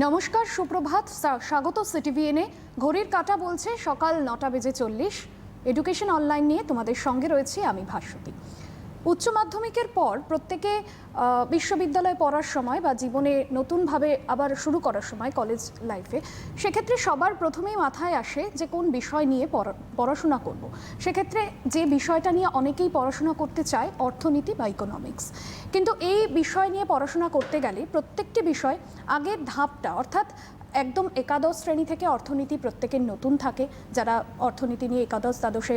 নমস্কার, সুপ্রভাত, স্বাগত সিটিভিএনে। ঘড়ির কাঁটা বলছে সকাল 9:40। এডুকেশন অনলাইন নিয়ে তোমাদের সঙ্গে রয়েছি আমি ভাস্বতী। উচ্চ মাধ্যমিকের পর প্রত্যেকে বিশ্ববিদ্যালয়ে পড়ার সময় বা জীবনে নতুনভাবে আবার শুরু করার সময় কলেজ লাইফে, সেক্ষেত্রে সবার প্রথমেই মাথায় আসে যে কোন বিষয় নিয়ে পড়াশোনা করব। সেক্ষেত্রে যে বিষয়টা নিয়ে অনেকেই পড়াশোনা করতে চায় অর্থনীতি বা ইকোনমিক্স। কিন্তু এই বিষয় নিয়ে পড়াশোনা করতে গেলে প্রত্যেকটি বিষয় আগের ধাপটা, অর্থাৎ একদম একাদশ শ্রেণী থেকে অর্থনীতি প্রত্যেকের নতুন থাকে, যারা অর্থনীতি নিয়ে একাদশ দ্বাদশে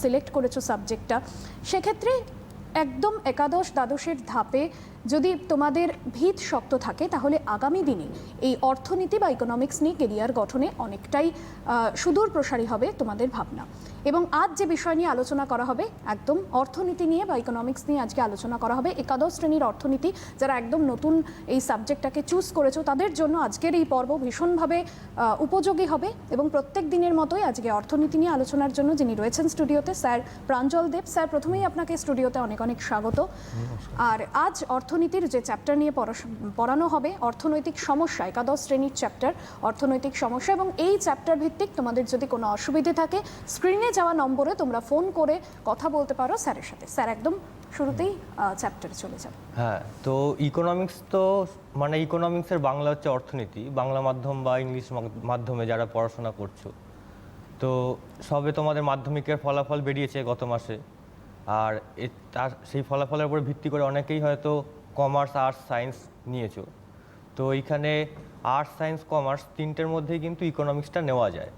সিলেক্ট করেছো সাবজেক্টটা, সেক্ষেত্রে একদম একাদশ দ্বাদশের ধাপে যদি তোমাদের ভিত শক্ত থাকে তাহলে আগামী দিনে এই অর্থনীতি বা ইকোনমিক্স নিয়ে কেরিয়ার গঠনে অনেকটাই সুদূর প্রসারী হবে তোমাদের ভাবনা। এবং আজ যে বিষয় নিয়ে আলোচনা করা হবে একদম অর্থনীতি নিয়ে বা ইকোনমিক্স নিয়ে আজকে আলোচনা করা হবে। একাদশ শ্রেণীর অর্থনীতি যারা একদম নতুন এই সাবজেক্টটাকে চুজ করেছো তাদের জন্য আজকের এই পর্ব ভীষণভাবে উপযোগী হবে। এবং প্রত্যেক দিনের মতোই আজকে অর্থনীতি নিয়ে আলোচনার জন্য যিনি রয়েছেন স্টুডিওতে, স্যার প্রাঞ্জল দেব। স্যার, প্রথমেই আপনাকে স্টুডিওতে অনেক অনেক স্বাগত। আর আজ অর্থনীতির যে চ্যাপ্টার নিয়ে পড়ানো হবে, অর্থনৈতিক সমস্যা, একাদশ শ্রেণীর চ্যাপ্টার অর্থনৈতিক সমস্যা, এবং এই চ্যাপ্টার ভিত্তিক তোমাদের যদি কোনো অসুবিধে থাকে স্ক্রিনে যাওয়া নম্বরে তোমরা ফোন করে কথা বলতে পারো স্যারের সাথে। স্যার, একদম শুরুতেই চ্যাপ্টারে চলে যাও। হ্যাঁ, তো ইকোনমিক্স তো মানে ইকোনমিক্সের বাংলা হচ্ছে অর্থনীতি। বাংলা মাধ্যম বা ইংলিশ মাধ্যমে যারা পড়াশোনা করছো, তো সবে তোমাদের মাধ্যমিকের ফলাফল বেরিয়েছে গত মাসে। আর তার সেই ফলাফলের উপর ভিত্তি করে অনেকেই হয়তো কমার্স, আর্টস, সায়েন্স নিয়েছো। তো এইখানে আর্টস, সায়েন্স, কমার্স তিনটের মধ্যেই কিন্তু ইকোনমিক্সটা নেওয়া যায়।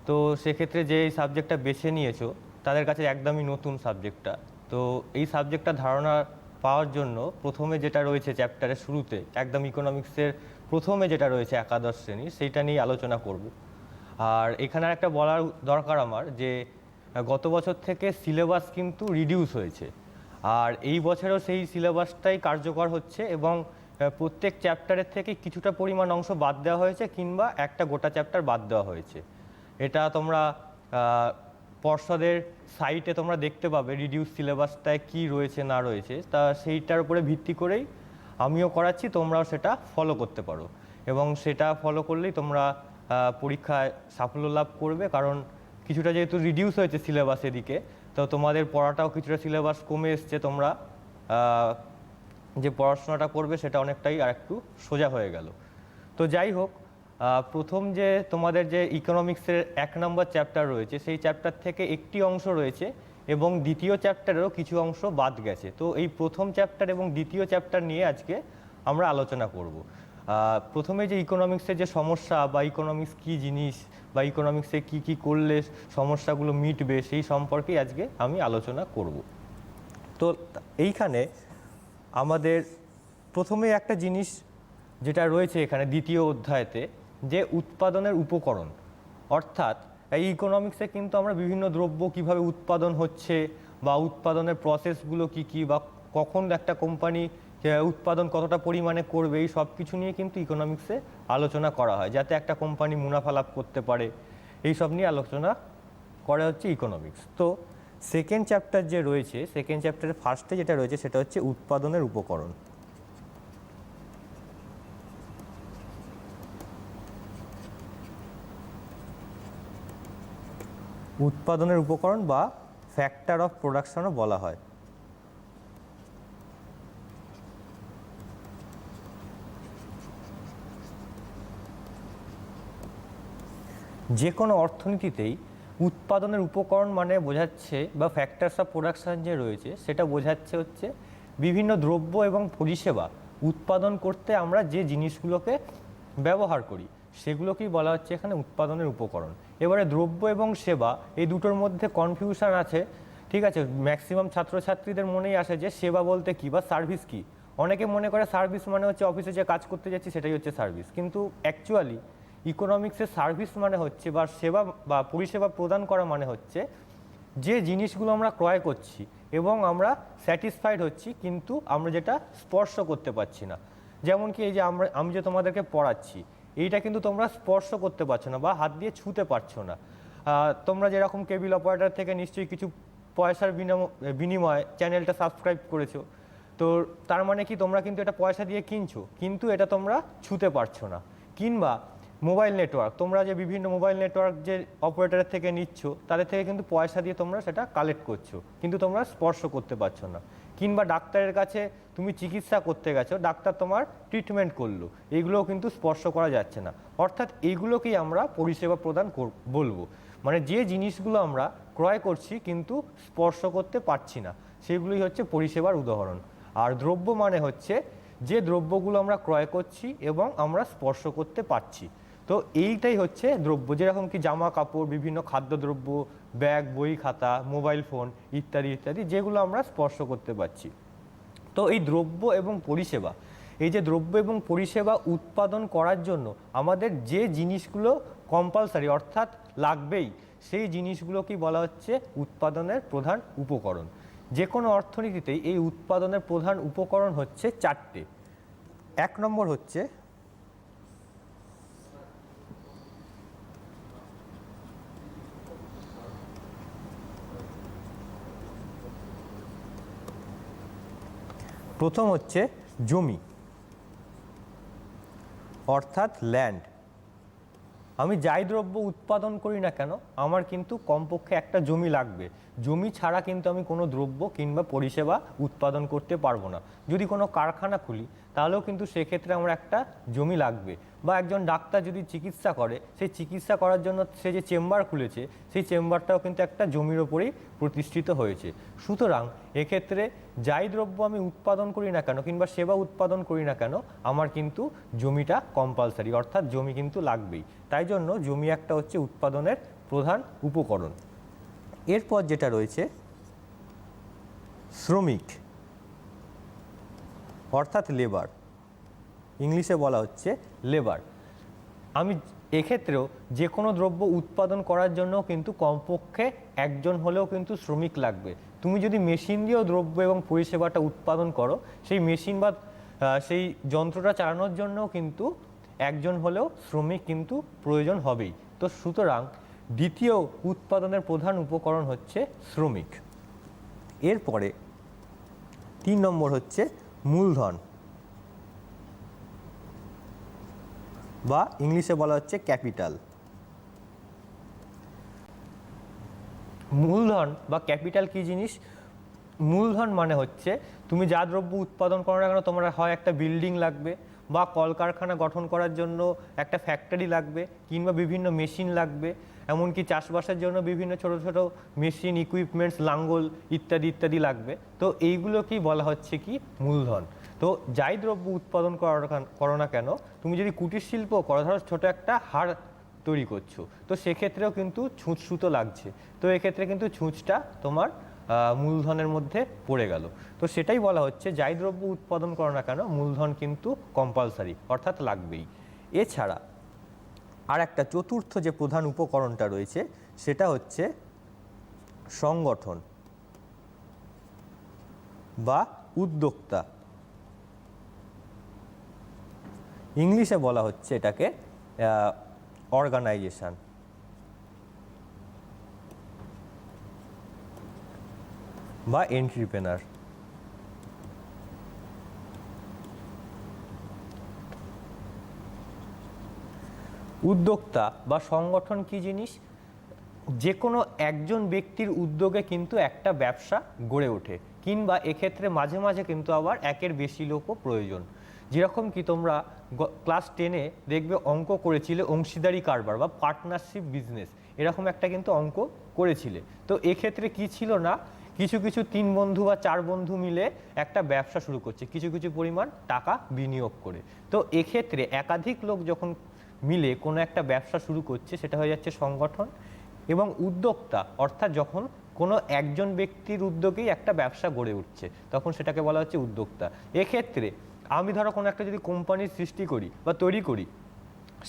তো সেক্ষেত্রে যে এই সাবজেক্টটা বেছে নিয়েছো তাদের কাছে একদমই নতুন সাবজেক্টটা। তো এই সাবজেক্টটা ধারণা পাওয়ার জন্য প্রথমে যেটা রয়েছে চ্যাপ্টারের শুরুতে, একদম ইকোনমিক্সের প্রথমে যেটা রয়েছে একাদশ শ্রেণী, সেইটা নিয়ে আলোচনা করব। আর এখানে একটা বলার দরকার আমার যে গত বছর থেকে সিলেবাস কিন্তু রিডিউস হয়েছে, আর এই বছরও সেই সিলেবাসটাই কার্যকর হচ্ছে এবং প্রত্যেক চ্যাপ্টারের থেকে কিছুটা পরিমাণ অংশ বাদ দেওয়া হয়েছে কিংবা একটা গোটা চ্যাপ্টার বাদ দেওয়া হয়েছে। এটা তোমরা পর্ষদের সাইটে তোমরা দেখতে পাবে রিডিউস সিলেবাসটায় কি রয়েছে না রয়েছে, তা সেইটার উপরে ভিত্তি করেই আমিও করাচ্ছি, তোমরাও সেটা ফলো করতে পারো। এবং সেটা ফলো করলেই তোমরা পরীক্ষায় সাফল্য লাভ করবে, কারণ কিছুটা যেহেতু রিডিউস হয়েছে সিলেবাস এদিকে, তো তোমাদের পড়াটাও কিছুটা সিলেবাস কমে এসছে। তোমরা যে পড়াশোনাটা করবে সেটা অনেকটাই আর একটু সোজা হয়ে গেল। তো যাই হোক, প্রথম যে তোমাদের যে ইকোনমিক্সের 1 নম্বর চ্যাপ্টার রয়েছে, সেই চ্যাপ্টার থেকে একটি অংশ রয়েছে এবং দ্বিতীয় চ্যাপ্টারেরও কিছু অংশ বাদ গেছে। তো এই প্রথম চ্যাপ্টার এবং দ্বিতীয় চ্যাপ্টার নিয়ে আজকে আমরা আলোচনা করব। প্রথমে যে ইকোনমিক্সের যে সমস্যা বা ইকোনমিক্স কী জিনিস বা ইকোনমিক্সে কি কি করলে সমস্যাগুলো মিটবে সেই সম্পর্কেই আজকে আমি আলোচনা করব। তো এইখানে আমাদের প্রথমে একটা জিনিস যেটা রয়েছে এখানে দ্বিতীয় অধ্যায়তে, যে উৎপাদনের উপকরণ। অর্থাৎ এই ইকোনমিক্সে কিন্তু আমরা বিভিন্ন দ্রব্য কিভাবে উৎপাদন হচ্ছে বা উৎপাদনের প্রসেসগুলো কি কি, বা কখন একটা কোম্পানি উৎপাদন কতটা পরিমাণে করবে, এই সব কিছু নিয়ে কিন্তু ইকোনমিক্সে আলোচনা করা হয়, যাতে একটা কোম্পানি মুনাফা লাভ করতে পারে। এই সব নিয়ে আলোচনা করা হচ্ছে ইকোনমিক্স। তো সেকেন্ড চ্যাপ্টার যে রয়েছে, সেকেন্ড চ্যাপ্টারের ফার্স্টে যেটা রয়েছে সেটা হচ্ছে উৎপাদনের উপকরণ। উৎপাদনের উপকরণ বা ফ্যাক্টর অফ প্রোডাকশনও বলা হয়। যে কোনো অর্থনীতিতেই উৎপাদনের উপকরণ মানে বোঝাচ্ছে, বা ফ্যাক্টরস অফ প্রোডাকশন যে রয়েছে সেটা বোঝাচ্ছে হচ্ছে বিভিন্ন দ্রব্য এবং পরিষেবা উৎপাদন করতে আমরা যে জিনিসগুলোকে ব্যবহার করি সেগুলোকেই বলা হচ্ছে এখানে উৎপাদনের উপকরণ। এবারে দ্রব্য এবং সেবা এই দুটোর মধ্যে কনফিউশন আছে, ঠিক আছে। ম্যাক্সিমাম ছাত্রছাত্রীদের মনেই আসে যে সেবা বলতে কী বা সার্ভিস কী। অনেকে মনে করে সার্ভিস মানে হচ্ছে অফিসে যে কাজ করতে যাচ্ছি সেটাই হচ্ছে সার্ভিস, কিন্তু অ্যাকচুয়ালি ইকোনমিক্সের সার্ভিস মানে হচ্ছে বা সেবা বা পরিষেবা প্রদান করা মানে হচ্ছে যে জিনিসগুলো আমরা ক্রয় করছি এবং আমরা স্যাটিসফাইড হচ্ছি, কিন্তু আমরা যেটা স্পর্শ করতে পারছি না। যেমন কি এই যে আমি যে তোমাদেরকে পড়াচ্ছি, এইটা কিন্তু তোমরা স্পর্শ করতে পারছো না বা হাত দিয়ে ছুঁতে পারছো না। তোমরা যেরকম কেবল অপারেটর থেকে নিশ্চয়ই কিছু পয়সার বিনিময়ে চ্যানেলটা সাবস্ক্রাইব করেছো, তো তার মানে কি তোমরা কিন্তু এটা পয়সা দিয়ে কিনছো, কিন্তু এটা তোমরা ছুঁতে পারছো না। কিংবা মোবাইল নেটওয়ার্ক, তোমরা যে বিভিন্ন মোবাইল নেটওয়ার্ক যে অপারেটরের থেকে নিচ্ছ তাদের থেকে কিন্তু পয়সা দিয়ে তোমরা সেটা কালেক্ট করছো, কিন্তু তোমরা স্পর্শ করতে পারছো না। কিংবা ডাক্তারের কাছে তুমি চিকিৎসা করতে গেছো, ডাক্তার তোমার ট্রিটমেন্ট করলো, এগুলোও কিন্তু স্পর্শ করা যাচ্ছে না। অর্থাৎ এইগুলোকেই আমরা পরিষেবা প্রদান বলবো। মানে যে জিনিসগুলো আমরা ক্রয় করছি কিন্তু স্পর্শ করতে পারছি না, সেগুলোই হচ্ছে পরিষেবার উদাহরণ। আর দ্রব্য মানে হচ্ছে যে দ্রব্যগুলো আমরা ক্রয় করছি এবং আমরা স্পর্শ করতে পারছি। তো এইটাই হচ্ছে দ্রব্য, যেরকম কি জামা কাপড়, বিভিন্ন খাদ্যদ্রব্য, ব্যাগ, বই, খাতা, মোবাইল ফোন ইত্যাদি ইত্যাদি, যেগুলো আমরা স্পর্শ করতে পারছি। তো এই দ্রব্য এবং পরিষেবা, এই যে দ্রব্য এবং পরিষেবা উৎপাদন করার জন্য আমাদের যে জিনিসগুলো কম্পালসারি অর্থাৎ লাগবেই, সেই জিনিসগুলোকেই বলা হচ্ছে উৎপাদনের প্রধান উপকরণ। যে কোনো অর্থনীতিতেই এই উৎপাদনের প্রধান উপকরণ হচ্ছে চারটে। 1 নম্বর হচ্ছে প্রথম হচ্ছে জমি অর্থাৎ ল্যান্ড। আমি যাই দ্রব্য উৎপাদন করি না কেন আমার কিন্তু কমপক্ষে একটা জমি লাগবে। জমি ছাড়া কিন্তু আমি কোনো দ্রব্য কিংবা পরিষেবা উৎপাদন করতে পারবো না। যদি কোনো কারখানা খুলি তাহলেও কিন্তু সেক্ষেত্রে আমার একটা জমি লাগবে। বা একজন ডাক্তার যদি চিকিৎসা করে, সেই চিকিৎসা করার জন্য সে যে চেম্বার খুলেছে সেই চেম্বারটাও কিন্তু একটা জমির ওপরেই প্রতিষ্ঠিত হয়েছে। সুতরাং এক্ষেত্রে যাই দ্রব্য আমি উৎপাদন করি না কেন কিংবা সেবা উৎপাদন করি না কেন আমার কিন্তু জমিটা কম্পালসারি, অর্থাৎ জমি কিন্তু লাগবেই। তাই জন্য জমি একটা হচ্ছে উৎপাদনের প্রধান উপকরণ। এরপর যেটা রয়েছে শ্রমিক অর্থাৎ লেবার, ইংলিশে বলা হচ্ছে লেবার। আমি এক্ষেত্রেও যে কোনো দ্রব্য উৎপাদন করার জন্য কিন্তু কমপক্ষে একজন হলেও কিন্তু শ্রমিক লাগবে। তুমি যদি মেশিন দিয়েও দ্রব্য এবং পরিষেবাটা উৎপাদন করো, সেই মেশিন বা সেই যন্ত্রটা চালানোর জন্য কিন্তু একজন হলেও শ্রমিক কিন্তু প্রয়োজন হবেই। তো সুতরাং দ্বিতীয় উৎপাদনের প্রধান উপকরণ হচ্ছে শ্রমিক। এরপরে 3 নম্বর হচ্ছে মূলধন বা ইংলিশে বলা হচ্ছে ক্যাপিটাল। মূলধন বা ক্যাপিটাল কি জিনিস? মূলধন মানে হচ্ছে তুমি যা দ্রব্য উৎপাদন করো না কেন, তোমার হয় একটা বিল্ডিং লাগবে বা কলকারখানা গঠন করার জন্য একটা ফ্যাক্টরি লাগবে কিংবা বিভিন্ন মেশিন লাগবে, এমনকি চাষবাসের জন্য বিভিন্ন ছোট ছোট মেশিন, ইকুইপমেন্টস, লাঙ্গল ইত্যাদি ইত্যাদি লাগবে। তো এইগুলোকেই বলা হচ্ছে কি মূলধন। তো যাই দ্রব্য উৎপাদন করো না কেন, তুমি যদি কুটির শিল্প করো, ধরো ছোট একটা হাড় তৈরি করছো, তো সেক্ষেত্রেও কিন্তু ছুঁচ সুতো লাগছে। তো এক্ষেত্রে কিন্তু ছুঁচটা তোমার মূলধনের মধ্যে পড়ে গেল। তো সেটাই বলা হচ্ছে যাই দ্রব্য উৎপাদন করো না কেন মূলধন কিন্তু কম্পালসারি অর্থাৎ লাগবেই। এছাড়া আর একটা চতুর্থ যে প্রধান উপকরণটা রয়েছে সেটা হচ্ছে সংগঠন বা উদ্যোক্তা, ইংলিশে বলা হচ্ছে এটাকে অর্গানাইজেশন। বা এন্ট্রিপ্রেনার। উদ্যোক্তা বা সংগঠন কি জিনিস? যে কোনো একজন ব্যক্তির উদ্যোগে কিন্তু একটা ব্যবসা গড়ে ওঠে, কিংবা এক্ষেত্রে মাঝে মাঝে কিন্তু আবার একের বেশি লোকও প্রয়োজন। যেরকম কি তোমরা ক্লাস 10-এ দেখবে অঙ্ক করেছিলে অংশীদারি কারবার বা পার্টনারশিপ বিজনেস, এরকম একটা কিন্তু অঙ্ক করেছিলে। তো এক্ষেত্রে কি ছিল না, কিছু কিছু 3 বন্ধু বা 4 বন্ধু মিলে একটা ব্যবসা শুরু করছে কিছু কিছু পরিমাণ টাকা বিনিয়োগ করে। তো এক্ষেত্রে একাধিক লোক যখন মিলে কোনো একটা ব্যবসা শুরু করছে সেটা হয়ে যাচ্ছে সংগঠন। এবং উদ্যোক্তা অর্থাৎ যখন কোনো একজন ব্যক্তির উদ্যোগেই একটা ব্যবসা গড়ে উঠছে তখন সেটাকে বলা হচ্ছে উদ্যোক্তা। এক্ষেত্রে আমি ধরো কোনো একটা যদি কোম্পানির সৃষ্টি করি বা তৈরি করি,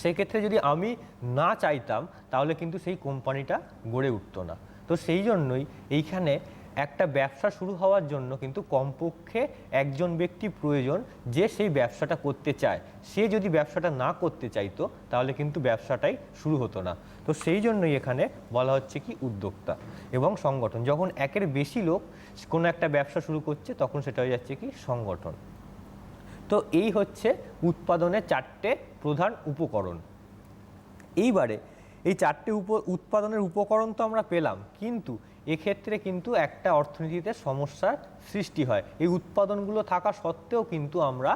সেক্ষেত্রে যদি আমি না চাইতাম তাহলে কিন্তু সেই কোম্পানিটা গড়ে উঠতো না। তো সেই জন্যই এইখানে একটা ব্যবসা শুরু হওয়ার জন্য কিন্তু কমপক্ষে একজন ব্যক্তি প্রয়োজন যে সেই ব্যবসাটা করতে চায়। সে যদি ব্যবসাটা না করতে চাইতো তাহলে কিন্তু ব্যবসাটাই শুরু হতো না। তো সেই জন্যই এখানে বলা হচ্ছে কি উদ্যোক্তা এবং সংগঠন। যখন একের বেশি লোক কোনো একটা ব্যবসা শুরু করছে তখন সেটা হয়ে যাচ্ছে কি সংগঠন। তো এই হচ্ছে উৎপাদনের 4টে প্রধান উপকরণ। এইবারে এই 4টে উৎপাদনের উপকরণ তো আমরা পেলাম, কিন্তু এক্ষেত্রে কিন্তু একটা অর্থনীতিতে সমস্যার সৃষ্টি হয়। এই উৎপাদনগুলো থাকা সত্ত্বেও কিন্তু আমরা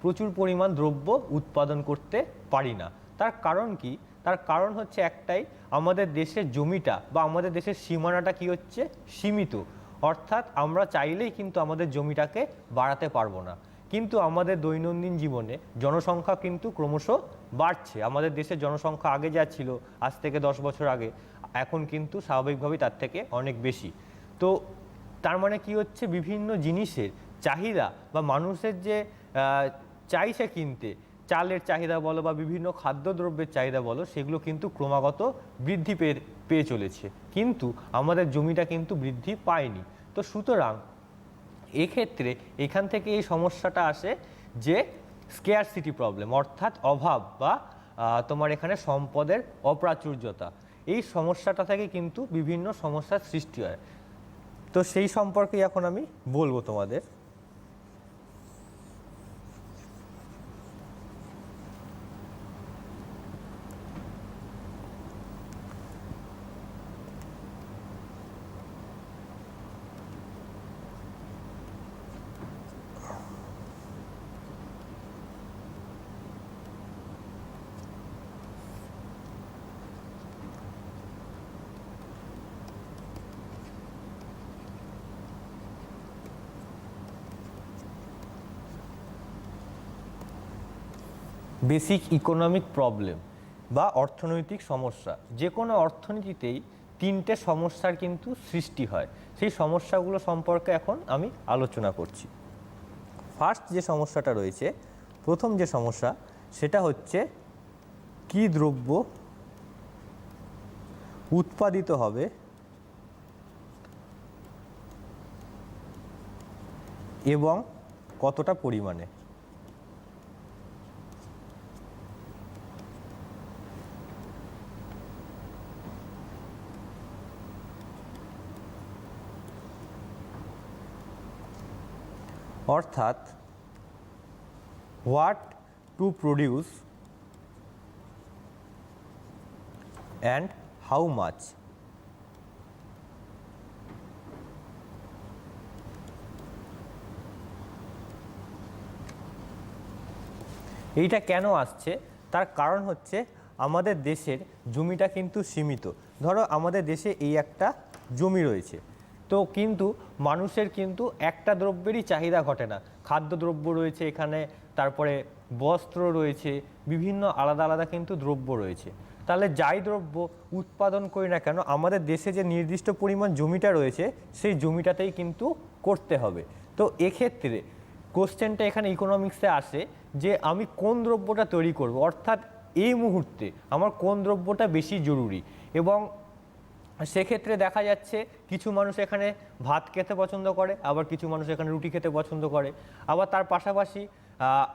প্রচুর পরিমাণ দ্রব্য উৎপাদন করতে পারি না। তার কারণ কি? তার কারণ হচ্ছে একটাই, আমাদের দেশের জমিটা বা আমাদের দেশের সীমানাটা কি হচ্ছে, সীমিত। অর্থাৎ আমরা চাইলেই কিন্তু আমাদের জমিটাকে বাড়াতে পারবো না। কিন্তু আমাদের দৈনন্দিন জীবনে জনসংখ্যা কিন্তু ক্রমশ বাড়ছে। আমাদের দেশের জনসংখ্যা আগে যা ছিল আজ থেকে 10 বছর আগে, এখন কিন্তু স্বাভাবিকভাবেই তার থেকে অনেক বেশি। তো তার মানে কি হচ্ছে, বিভিন্ন জিনিসের চাহিদা বা মানুষের যে চাইছে কিনতে, চালের চাহিদা বলো বা বিভিন্ন খাদ্যদ্রব্যের চাহিদা বলো, সেগুলো কিন্তু ক্রমাগত বৃদ্ধি পেয়ে চলেছে, কিন্তু আমাদের জমিটা কিন্তু বৃদ্ধি পায়নি। তো সুতরাং এক্ষেত্রে এখান থেকে এই সমস্যাটা আসে যে স্কেয়ারসিটি প্রবলেম, অর্থাৎ অভাব বা তোমার এখানে সম্পদের অপ্রাচুর্যতা। এই সমস্যাটা থেকে কিন্তু বিভিন্ন সমস্যার সৃষ্টি হয়। তো সেই সম্পর্কে এখন আমি বলবো তোমাদের। বেসিক ইকোনমিক প্রবলেম বা অর্থনৈতিক সমস্যা। যে কোনো অর্থনীতিতেই 3টে সমস্যার কিন্তু সৃষ্টি হয়। সেই সমস্যাগুলো সম্পর্কে এখন আমি আলোচনা করছি। ফার্স্ট যে সমস্যাটা রয়েছে, প্রথম যে সমস্যা, সেটা হচ্ছে কি দ্রব্য উৎপাদিত হবে এবং কতটা পরিমাণে। অর্থাৎ what to produce and how much. এইটা কেন আসছে? তার কারণ হচ্ছে আমাদের দেশের জমিটা কিন্তু সীমিত। ধরো আমাদের দেশে এই একটা জমি রয়েছে, তো কিন্তু মানুষের কিন্তু একটা দ্রব্যেরই চাহিদা ঘটে না। খাদ্যদ্রব্য রয়েছে এখানে, তারপরে বস্ত্র রয়েছে, বিভিন্ন আলাদা আলাদা কিন্তু দ্রব্য রয়েছে। তাহলে যাই দ্রব্য উৎপাদন করি না কেন, আমাদের দেশে যে নির্দিষ্ট পরিমাণ জমিটা রয়েছে সেই জমিটাতেই কিন্তু করতে হবে। তো এক্ষেত্রে কোশ্চেনটা এখানে ইকোনমিক্সে আসে যে আমি কোন দ্রব্যটা তৈরি করব, অর্থাৎ এই মুহূর্তে আমার কোন দ্রব্যটা বেশি জরুরি। এবং সেক্ষেত্রে দেখা যাচ্ছে কিছু মানুষ এখানে ভাত খেতে পছন্দ করে, আবার কিছু মানুষ এখানে রুটি খেতে পছন্দ করে। আবার তার পাশাপাশি